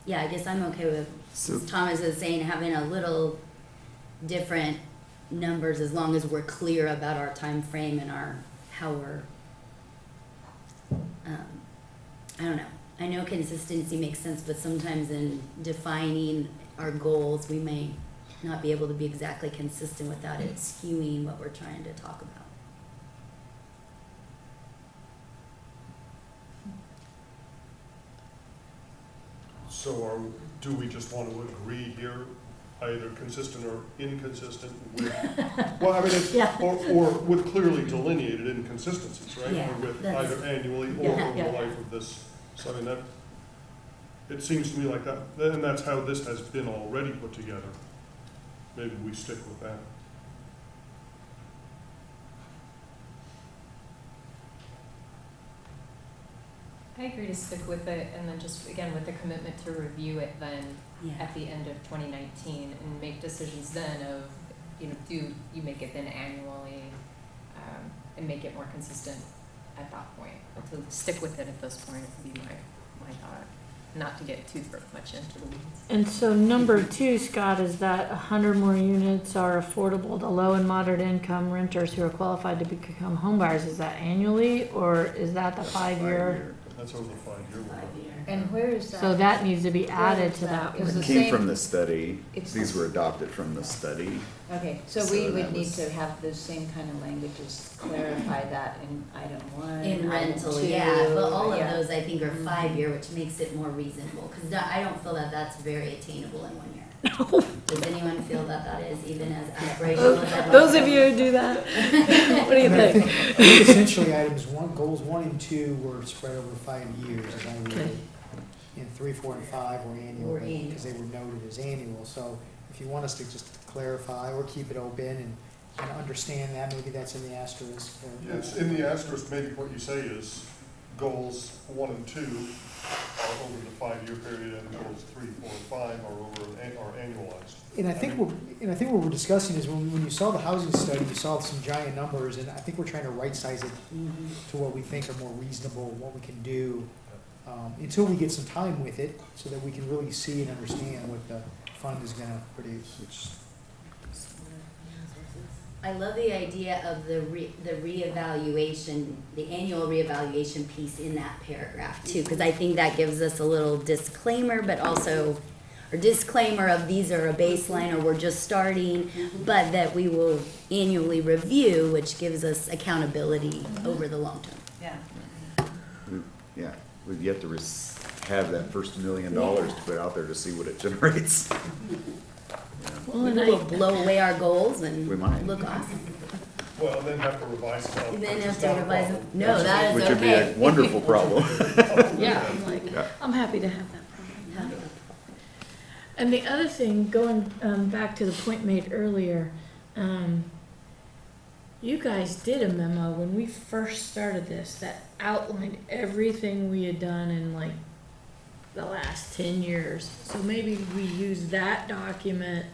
yeah, I guess I'm okay with, So- as Thomas is saying, having a little different numbers as long as we're clear about our time frame and how we're, I don't know. I know consistency makes sense, but sometimes in defining our goals, we may not be able to be exactly consistent without it skewing what we're trying to talk about. So do we just want to agree here, either consistent or inconsistent with, well, I mean, it's, Yeah. or with clearly delineated inconsistencies, right? Yeah, Or with that's- either annually or Yeah, over the yeah. life of this, so I mean, that, it seems to me like that, and that's how this has been already put together. Maybe we stick with that. I agree to stick with it, and then just, again, with the commitment to review it then Yeah. at the end of 2019 and make decisions then of, do you make it then annually, and make it more consistent at that point. To stick with it at this point would be my thought, not to get too much into the weeds. And so number 2, Scott, is that 100 more units are affordable to low and moderate income renters who are qualified to become homebuyers. Is that annually, or is that the 5-year? That's over the 5-year one. And where is that? So that needs to be Where added is to that? that Is one. It the came same- from the study. It's These the- were adopted from the study. Okay, so So we that would need was- to have the same kind of language, just clarify that in item 1. In item rental, 2, yeah, but all of yeah. those I think are 5-year, which makes it more reasonable, because I don't feel that that's very attainable in 1 year. Does anyone feel that that is even as aspirational as I'd like Those to of be? you who do that, what do you And I think? I think essentially goals 1 and 2 were spread over 5 years, as I read Okay. it. And 3, 4, and 5 were Were annual, annual. because they were noted as annual. So if you want us to just clarify or keep it open and understand that, maybe that's in the asterisk. Yes, in the asterisk, maybe what you say is goals 1 and 2 are over the 5-year period, and goals 3, 4, and 5 are annualized. And I think what we're discussing is when you saw the housing study, you saw some giant numbers, and I think we're trying to right-size it Mhm. to what we think are more reasonable, what we can do, until we get some time with it, so that we can really see and understand what the fund is gonna produce. I love the idea of the reevaluation, the annual reevaluation piece in that paragraph too, because I think that gives us a little disclaimer, but also, or disclaimer of these are a baseline or we're just starting, but that we will annually review, which gives us accountability over the long term. Yeah. Yeah, we've yet to have that first $1 million to put out there to see what it generates. Yeah. Well, We and will blow away our goals and We might. look awesome. Well, then have to revise it. And then which have is to not a revise problem. it. No, that is Which would be okay. a wonderful problem. Yeah, I'm like, Yeah. I'm happy to have that problem. And the other thing, going back to the point made earlier, you guys did a memo when we first started this that outlined everything we had done in like the last 10 years. So maybe we use that document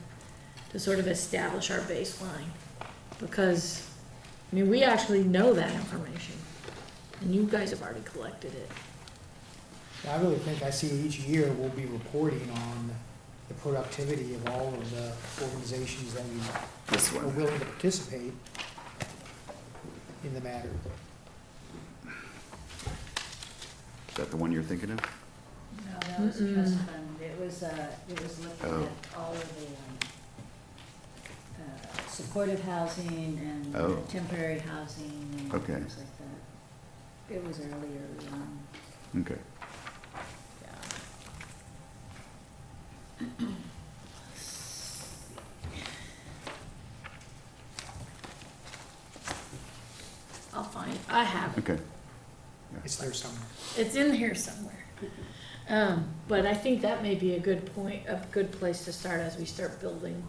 to sort of establish our baseline. Because, I mean, we actually know that information. And you guys have already collected it. I really think I see each year we'll be reporting on the productivity of all of the organizations that This are one. willing to participate in the matter. Is that the one you're thinking of? No, that was a Mm-mm. trust fund. It was looking Oh. at all of the supportive housing and Oh. temporary housing and Okay. things like that. It was earlier on. Okay. I'll find, I have it. Okay. It's there somewhere. It's in here somewhere. But I think that may be a good point, a good place to start as we start building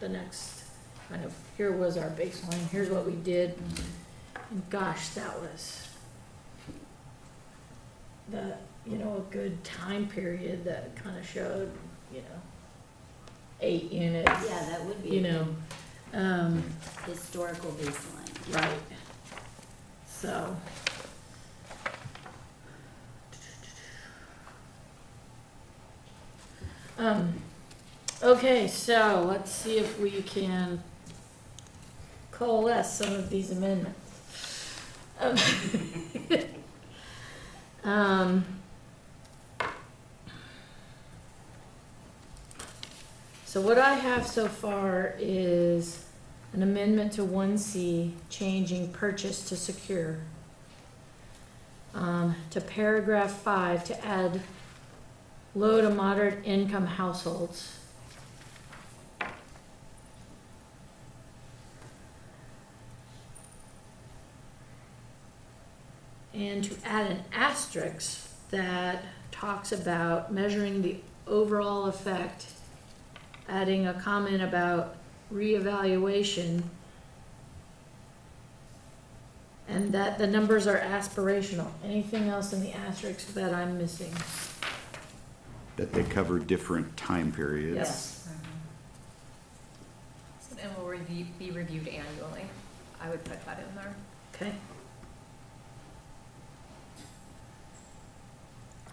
the next kind of, here was our baseline, here's what we did. And gosh, that was a good time period that kind of showed, 8 units, Yeah, that would be a good um, historical baseline. right. So. Okay, so let's see if we can coalesce some of these amendments. Um, So what I have so far is an amendment to 1C, changing purchase to secure. To paragraph 5, to add low to moderate income households. And to add an asterisk that talks about measuring the overall effect, adding a comment about reevaluation, and that the numbers are aspirational. Anything else in the asterisk that I'm missing? That they cover different time periods. Yes. And will be reviewed annually. I would put that in there. Okay.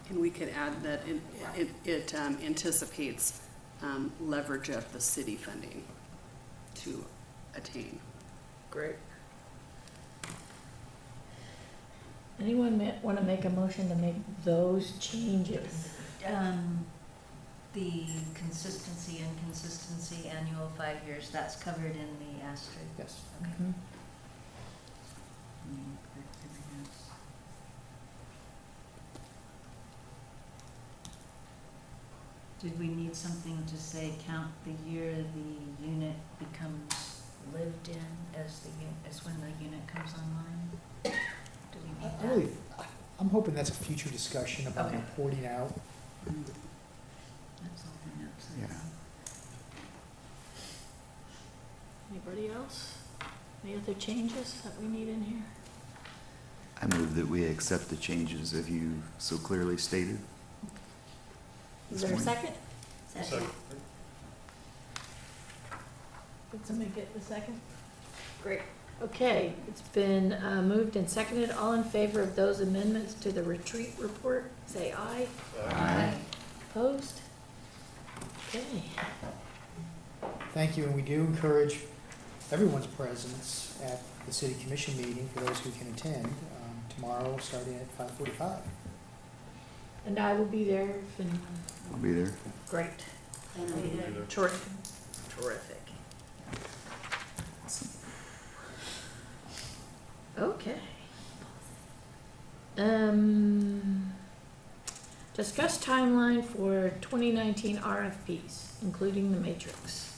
And we could add that it anticipates leverage of the city funding to attain. Great. Anyone want to make a motion to make those changes? The consistency, inconsistency, annual 5 years, that's covered in the asterisk. Yes. Okay. Mhm. Correct everything else. Did we need something to say, count the year the unit becomes lived in as when the unit comes online? Do we need that? I'm hoping that's a future discussion about Okay. reporting out. That's all the notes. I Yeah. have. Anybody else? Any other changes that we need in here? I move that we accept the changes as you so clearly stated. Is this there a morning. second? Second. Did somebody get the second? Great. Okay, it's been moved and seconded. All in favor of those amendments to the retreat report, say aye. Aye. Opposed? Okay. Thank you, and we do encourage everyone's presence at the city commission meeting for those who can attend, tomorrow, starting at 5:45. And I will be there if anyone, I'll be there. great. I'll be there. Terrific. Terrific. Okay. Discuss timeline for 2019 RFPs, including the matrix.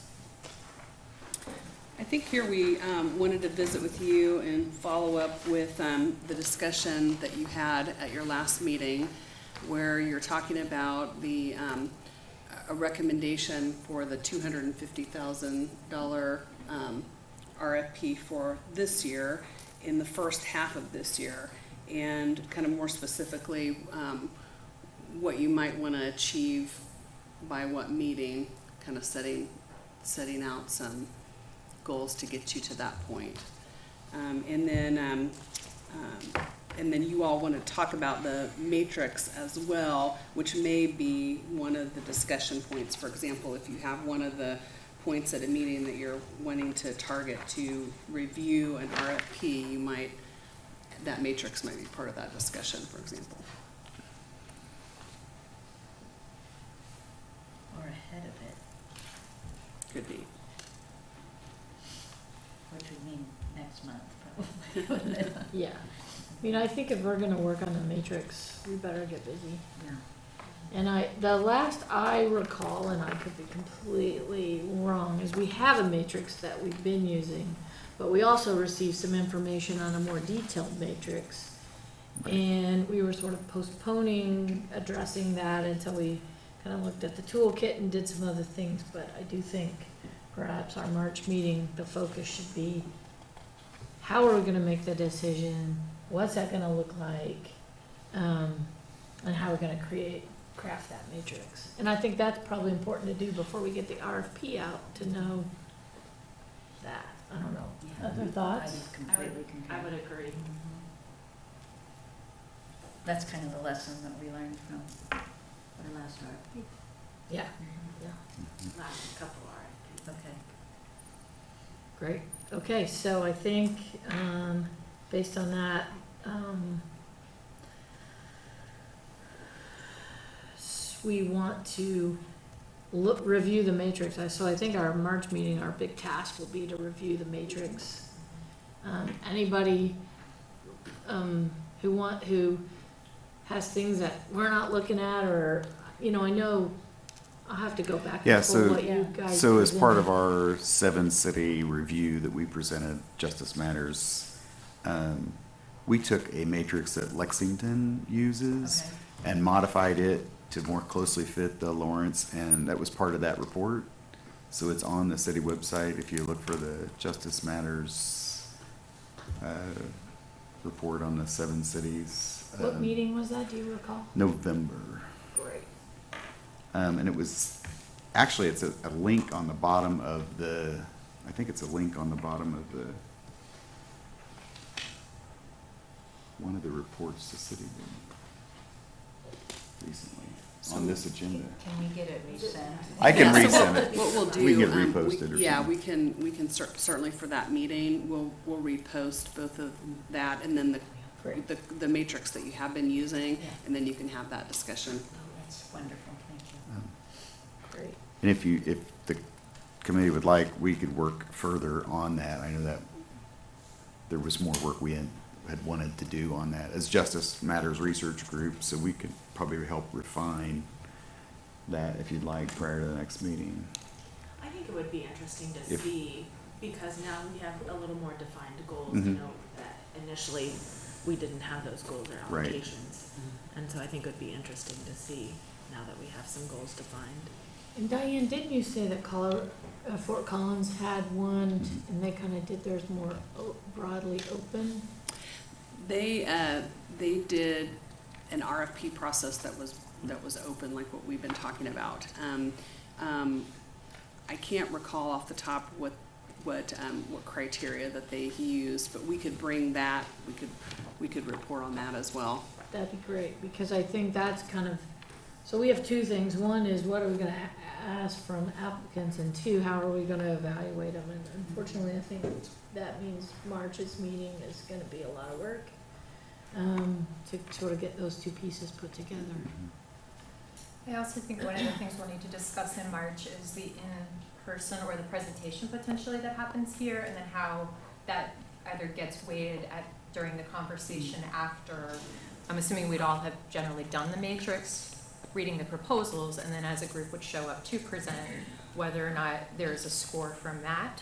I think here we wanted to visit with you and follow up with the discussion that you had at your last meeting, where you're talking about the a recommendation for the $250,000 RFP for this year in the first half of this year, and kind of more specifically what you might want to achieve by what meeting, kind of setting out some goals to get you to that point. And then you all want to talk about the matrix as well, which may be one of the discussion points. For example, if you have one of the points at a meeting that you're wanting to target to review an RFP, that matrix might be part of that discussion, for example. Or ahead of it, Could be. which would mean next month, probably, wouldn't it? Yeah. I mean, I think if we're gonna work on the matrix, we better get busy. Yeah. And the last I recall, and I could be completely wrong, is we have a matrix that we've been using, but we also received some information on a more detailed matrix. And we were sort of postponing addressing that until we kind of looked at the toolkit and did some other things. But I do think perhaps our March meeting, the focus should be, how are we gonna make the decision? What's that gonna look like? And how we're gonna craft that matrix. And I think that's probably important to do before we get the RFP out, to know that. I don't know. Yeah. Other I thoughts? would completely concur. I would agree. That's kind of the lesson that we learned from our last RFP. Yeah, Last couple RFPs. Okay. great. Okay, so I think, based on that, we want to review the matrix. So I think our March meeting, our big task will be to review the matrix. Anybody, who has things that we're not looking at, or, I know I'll have to go back Yeah, and so- pull what you guys. So as part of presented. our 7-city review that we presented, Justice Matters, we took a matrix that Lexington uses Okay. and modified it to more closely fit the Lawrence, and that was part of that report. So it's on the city website if you look for the Justice Matters report on the 7 cities. What meeting was that, do you recall? November. Great. And it was, actually, it's a link on the bottom of the, I think it's a link on the bottom of the, one of the reports the city did recently on this agenda. Can we get it resent? I can Yeah, so resend it. What we'll do. We can get um, reposted or Yeah, something. we can certainly for that meeting, we'll repost both of that and then Great. the matrix that you have been using, Yeah. and then you can have that discussion. Oh, that's wonderful, thank you. Great. And if the committee would like, we could work further on that. I know that there was more work we had wanted to do on that as Justice Matters Research Group, so we could probably help refine that if you'd like prior to the next meeting. I think it would be interesting to If- see, because now we have a little more defined goals, Mhm. that initially we didn't have those goals or Right. allocations. And so I think it would be interesting to see now that we have some goals defined. And Diane, didn't you say that Fort Collins had one, and they kind of did theirs more broadly open? They did an RFP process that was open, like what we've been talking about. I can't recall off the top what criteria that they used, but we could bring that, we could report on that as well. That'd be great, because I think that's kind of, so we have two things. One is what are we gonna ask from applicants, and two, how are we gonna evaluate them? And unfortunately, I think that means March's meeting is gonna be a lot of work, to sort of get those two pieces put together. I also think one of the things we'll need to discuss in March is the in-person or the presentation potentially that happens here, and then how that either gets weighted during the conversation after. I'm assuming we'd all have generally done the matrix, reading the proposals, and then as a group would show up to present, whether or not there's a score from that.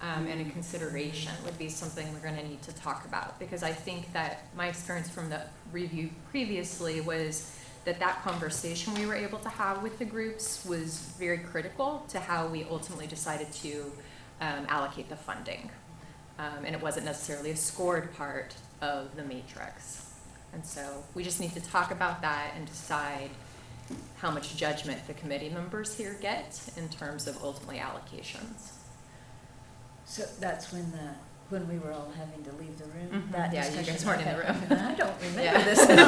And a consideration would be something we're gonna need to talk about, because I think that my experience from the review previously was that conversation we were able to have with the groups was very critical to how we ultimately decided to allocate the funding. And it wasn't necessarily a scored part of the matrix. And so we just need to talk about that and decide how much judgment the committee members here get in terms of ultimately allocations. So that's when we were all having to leave the room? Mhm. That Yeah, you discussion? guys weren't in the Okay. room. I don't remember Yeah. this at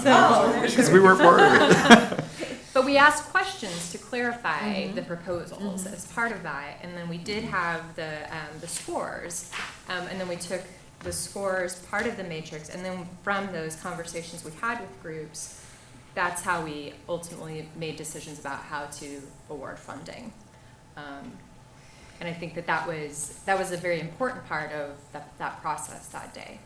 all. Because we weren't part of it. But we asked questions to clarify Mhm. the proposals Mhm. as part of that, and then we did have the scores, and then we took the scores, part of the matrix, and then from those conversations we had with groups, that's how we ultimately made decisions about how to award funding. And I think that was a very important part of that process that day.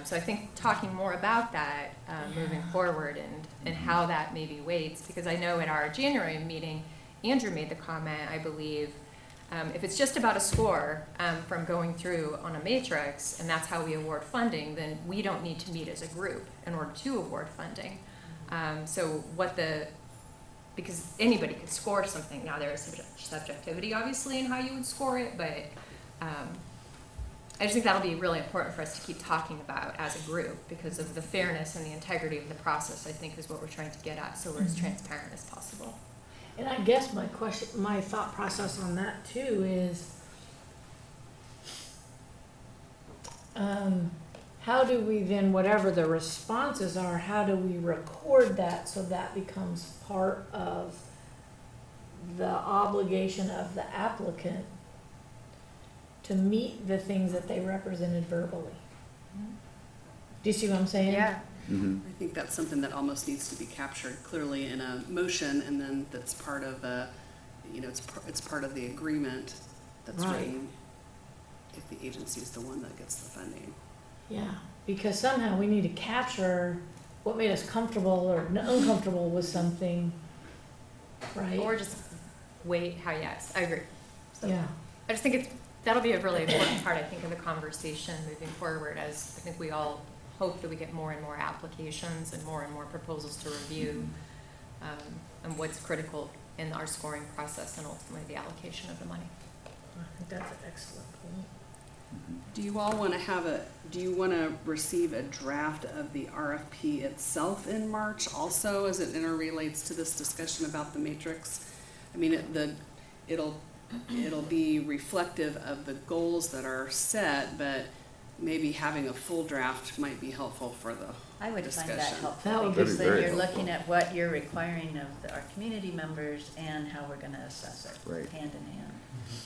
So I think talking more about that moving forward and how that maybe weights, because I know at our January meeting, Andrew made the comment, I believe, if it's just about a score from going through on a matrix, and that's how we award funding, then we don't need to meet as a group in order to award funding. Because anybody could score something. Now there is subjectivity, obviously, in how you would score it, but I just think that'll be really important for us to keep talking about as a group, because of the fairness and the integrity of the process, I think, is what we're trying to get at, so we're as transparent as possible. And I guess my thought process on that too is, how do we then, whatever the responses are, how do we record that so that becomes part of the obligation of the applicant to meet the things that they represented verbally? Do you see what I'm saying? Yeah. Mhm. I think that's something that almost needs to be captured clearly in a motion, and then that's part of the, it's part of the agreement that's Right. written if the agency is the one that gets the funding. Yeah, because somehow we need to capture what made us comfortable or uncomfortable with something, right? Or just wait, yes, I agree. So Yeah, I just think that'll be a really important part, I think, of the conversation moving forward, as I think we all hope that we get more and more applications and more proposals to review, and what's critical in our scoring process and ultimately the allocation of the money. I think that's an excellent point. Do you all want to receive a draft of the RFP itself in March also, as it interrelates to this discussion about the matrix? I mean, it'll be reflective of the goals that are set, but maybe having a full draft might be helpful for the I would find that discussion. helpful, That would because be then very you're helpful. looking at what you're requiring of our community members and how we're gonna assess it. Right. Hand in hand.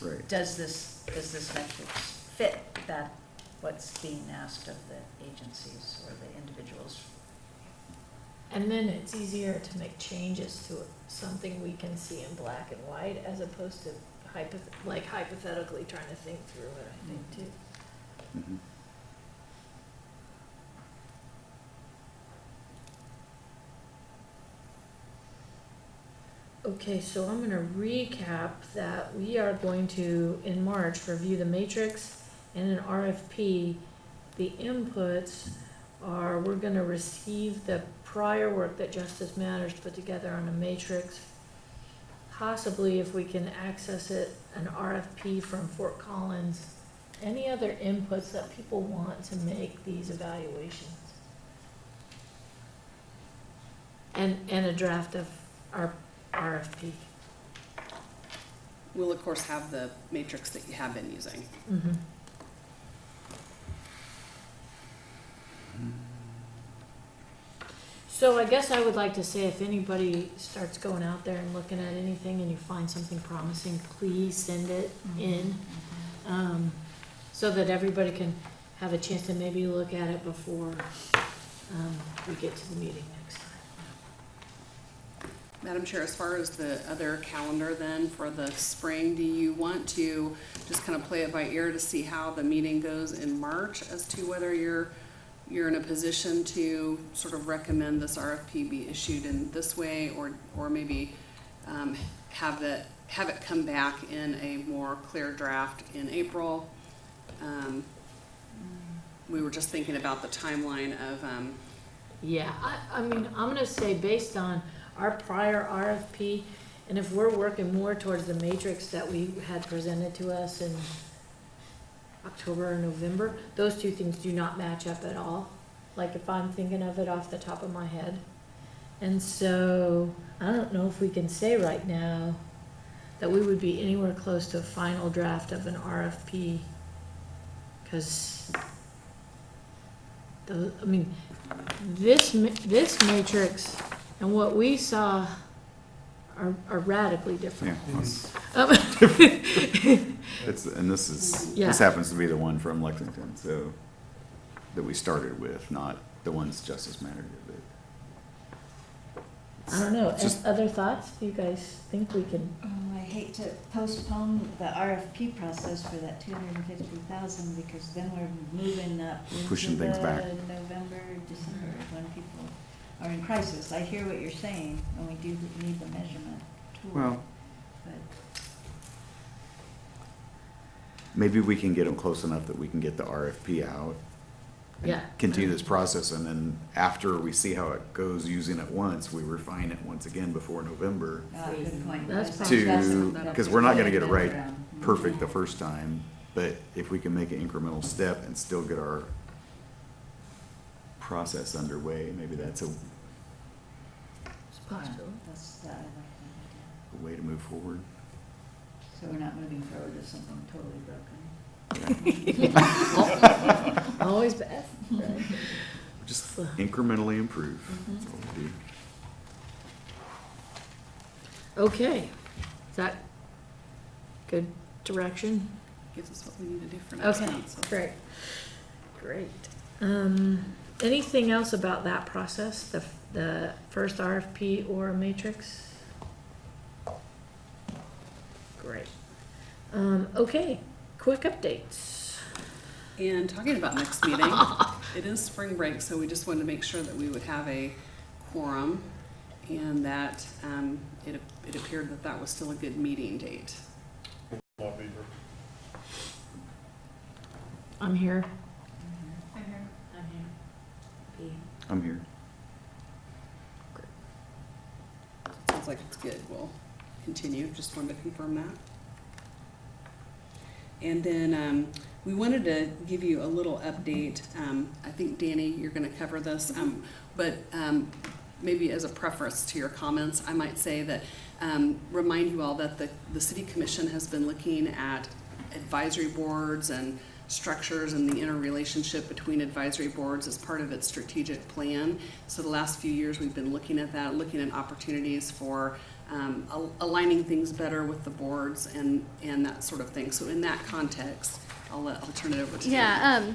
Right. Does this metrics fit what's being asked of the agencies or the individuals? And then it's easier to make changes to something we can see in black and white as opposed to hypothetically trying to think through it, I think, too. Mhm. Okay, so I'm gonna recap that we are going to, in March, review the matrix and an RFP. The inputs are, we're gonna receive the prior work that Justice Matters put together on a matrix. Possibly, if we can access it, an RFP from Fort Collins. Any other inputs that people want to make these evaluations? And a draft of our RFP. We'll of course have the matrix that you have been using. Mm-hmm. So I guess I would like to say, if anybody starts going out there and looking at anything and you find something promising, please send it in, so that everybody can have a chance to maybe look at it before we get to the meeting next time. Madam Chair, as far as the other calendar then for the spring, do you want to just kind of play it by ear to see how the meeting goes in March as to whether you're in a position to sort of recommend this RFP be issued in this way, or maybe have it come back in a more clear draft in April? We were just thinking about the timeline of, Yeah, I mean, I'm gonna say based on our prior RFP, and if we're working more towards the matrix that we had presented to us in October or November, those two things do not match up at all. Like if I'm thinking of it off the top of my head. And so I don't know if we can say right now that we would be anywhere close to a final draft of an RFP. Cause this matrix and what we saw are radically different. Yeah. And this Yeah. happens to be the one from Lexington, so, that we started with, not the ones Justice Matter did. I don't know, Just- other thoughts? Do you guys think we can? I hate to postpone the RFP process for that 250,000, because then we're moving up into Pushing things back. the November, December, when people are in crisis. I hear what you're saying, and we do need the measurement tool. Well, But maybe we can get them close enough that we can get the RFP out. and Yeah. Continue this process, and then after we see how it goes using it once, we refine it once again before November. good point. That's Because we're not gonna get it right Mm-hmm. perfect the first time, but if we can make an incremental step and still get our process underway, maybe that's a It's possible. I like that way to move forward. idea. So we're not moving forward to something totally broken. Always best, right? Just incrementally improve. Mm-hmm. That's all we do. Okay, is that good direction? Gives us what we need to do for next Okay, month. So. great, great. Anything else about that process, the first RFP or matrix? Great. Okay, quick updates. And talking about next meeting, it is spring break, so we just wanted to make sure that we would have a quorum and that it appeared that that was still a good meeting date. Not be here. I'm here. I'm here. Sounds like it's good. We'll continue. Just wanted to confirm that. And then we wanted to give you a little update. I think, Danny, you're going to cover this, but maybe as a preface to your comments, I might say that remind you all that the City Commission has been looking at advisory boards and structures and the interrelationship between advisory boards as part of its strategic plan. So the last few years we've been looking at that, looking at opportunities for aligning things better with the boards and that sort of thing. So in that context, I'll turn it over to you. Yeah,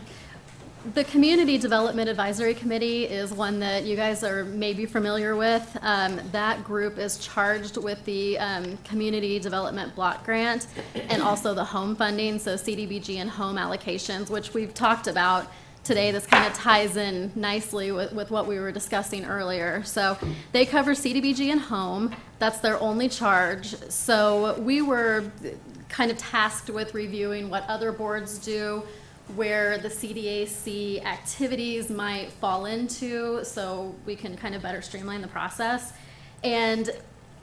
the Community Development Advisory Committee is one that you guys are maybe familiar with. That group is charged with the Community Development Block Grant and also the home funding, so CDBG and home allocations, which we've talked about today. This kind of ties in nicely with what we were discussing earlier. So they cover CDBG and home. That's their only charge. So we were kind of tasked with reviewing what other boards do, where the CDAC activities might fall into, so we can kind of better streamline the process. And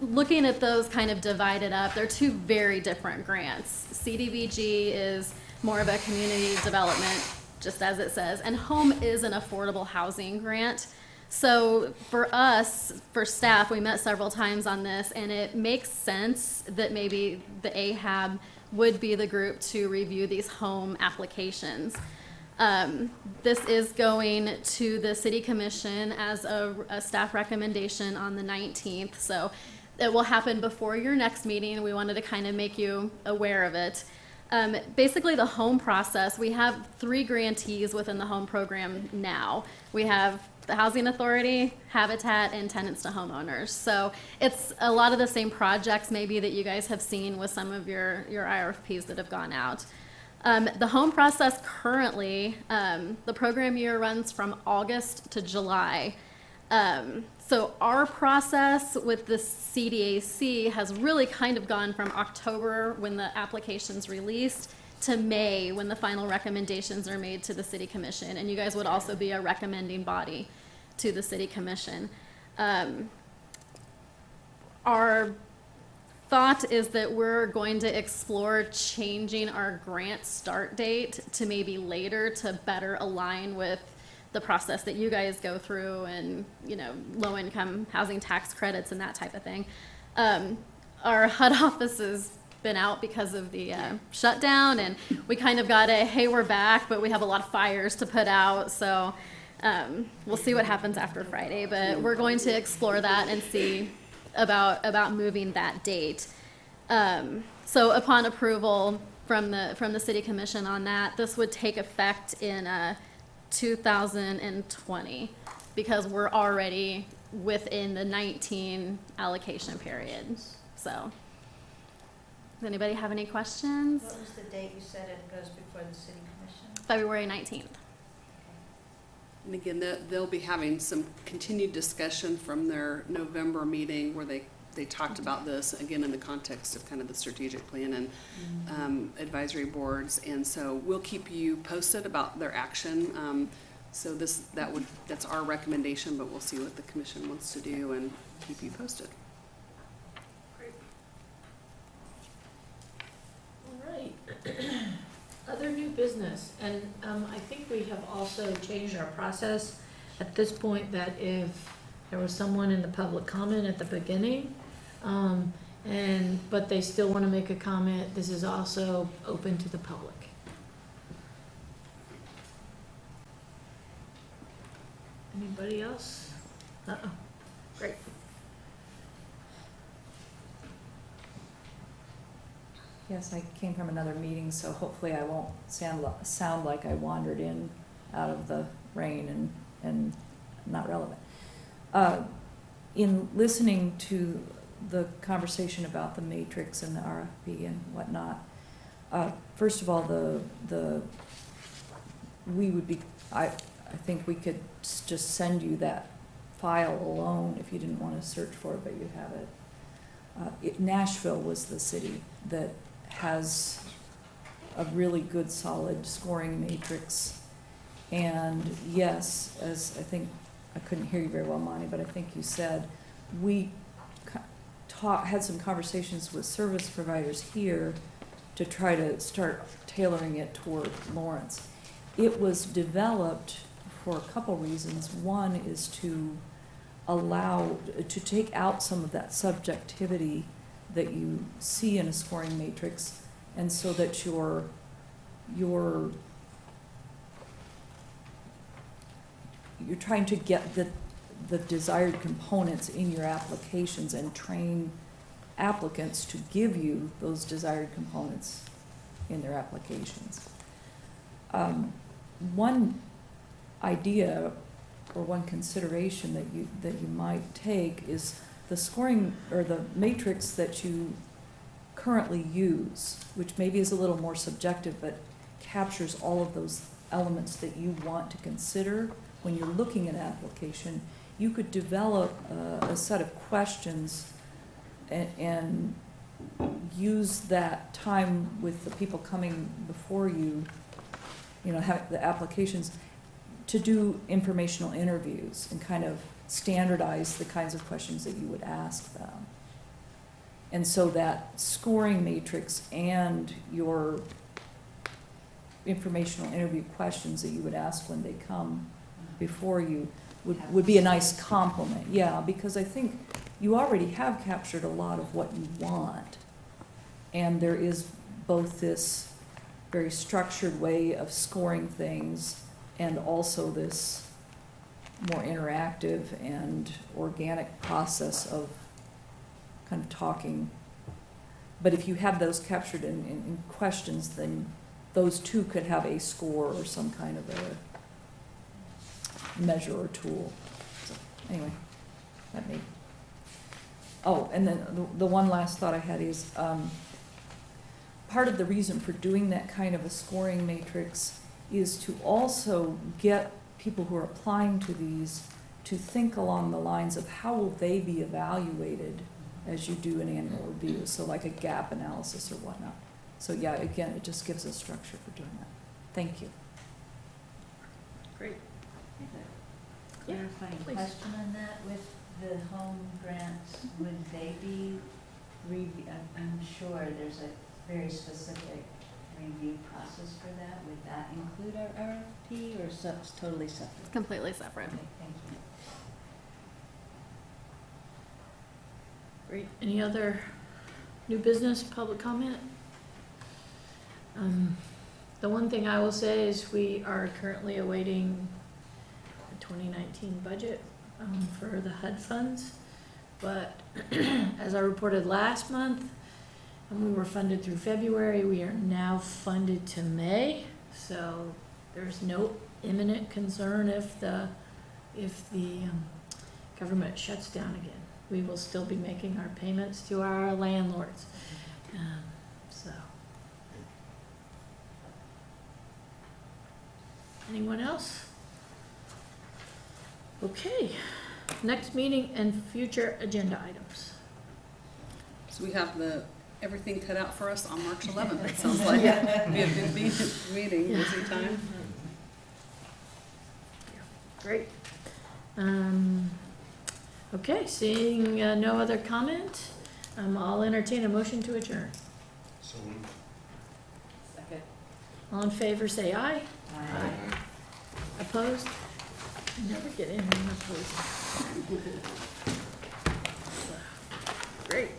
looking at those kind of divided up, they're two very different grants. CDBG is more of a community development, just as it says, and home is an affordable housing grant. So for us, for staff, we met several times on this, and it makes sense that maybe the AHAB would be the group to review these home applications. This is going to the City Commission as a staff recommendation on the 19th, so it will happen before your next meeting. We wanted to kind of make you aware of it. Basically, the home process, we have 3 grantees within the home program now. We have the Housing Authority, Habitat, and Tenants to Homeowners. So it's a lot of the same projects maybe that you guys have seen with some of your IRFPs that have gone out. The home process currently, the program year runs from August to July. So our process with the CDAC has really kind of gone from October when the application's released to May when the final recommendations are made to the City Commission. And you guys would also be a recommending body to the City Commission. Our thought is that we're going to explore changing our grant start date to maybe later to better align with the process that you guys go through and, you know, low-income housing tax credits and that type of thing. Our HUD office has been out because of the shutdown, and we kind of got a, hey, we're back, but we have a lot of fires to put out, so we'll see what happens after Friday, but we're going to explore that and see about moving that date. So upon approval from the City Commission on that, this would take effect in 2020 because we're already within the 19 allocation period. So, does anybody have any questions? What was the date you said it goes before the City Commission? February 19th. And again, they'll be having some continued discussion from their November meeting where they talked about this, again, in the context of kind of the strategic plan and advisory boards. And so we'll keep you posted about their action. So that's our recommendation, but we'll see what the commission wants to do and keep you posted. All right. Other new business, and I think we have also changed our process at this point that if there was someone in the public comment at the beginning, but they still want to make a comment, this is also open to the public. Anybody else? Uh-oh, great. Yes, I came from another meeting, so hopefully I won't sound like I wandered in out of the rain and not relevant. In listening to the conversation about the matrix and the RFP and whatnot, first of all, I think we could just send you that file alone if you didn't want to search for it, but you have it. Nashville was the city that has a really good, solid scoring matrix. And yes, as I think, I couldn't hear you very well, Monty, but I think you said, we had some conversations with service providers here to try to start tailoring it toward Lawrence. It was developed for a couple reasons. One is to take out some of that subjectivity that you see in a scoring matrix, and so that you're trying to get the desired components in your applications and train applicants to give you those desired components in their applications. One idea or one consideration that you might take is the scoring or the matrix that you currently use, which maybe is a little more subjective, but captures all of those elements that you want to consider when you're looking at an application. You could develop a set of questions and use that time with the people coming before you, have the applications, to do informational interviews and kind of standardize the kinds of questions that you would ask them. And so that scoring matrix and your informational interview questions that you would ask when they come before you would be a nice complement. Yeah, because I think you already have captured a lot of what you want. And there is both this very structured way of scoring things and also this more interactive and organic process of kind of talking. But if you have those captured in questions, then those two could have a score or some kind of a measure or tool. So anyway, that may. Oh, and then the one last thought I had is part of the reason for doing that kind of a scoring matrix is to also get people who are applying to these to think along the lines of how will they be evaluated as you do an annual review, so like a gap analysis or whatnot. So yeah, again, it just gives us structure for doing that. Thank you. Great. I have a clarifying please. question on that. With the home grants, would they be I'm sure there's a very specific review process for that. Would that include our RFP or it's totally separate? Completely separate. Okay, thank you. Great. Any other new business, public comment? The one thing I will say is we are currently awaiting the 2019 budget for the HUD funds. But as I reported last month, and we were funded through February, we are now funded to May. So there's no imminent concern if the government shuts down again. We will still be making our payments to our landlords. So. Anyone else? Okay, next meeting and future agenda items. So we have everything cut out for us on March 11th, it sounds like. It'll be a good meeting, busy time. Great. Okay, seeing no other comment, I'll entertain a motion to adjourn. So Second. All in favor, say aye. Aye. Opposed? Never get anyone opposed. Great.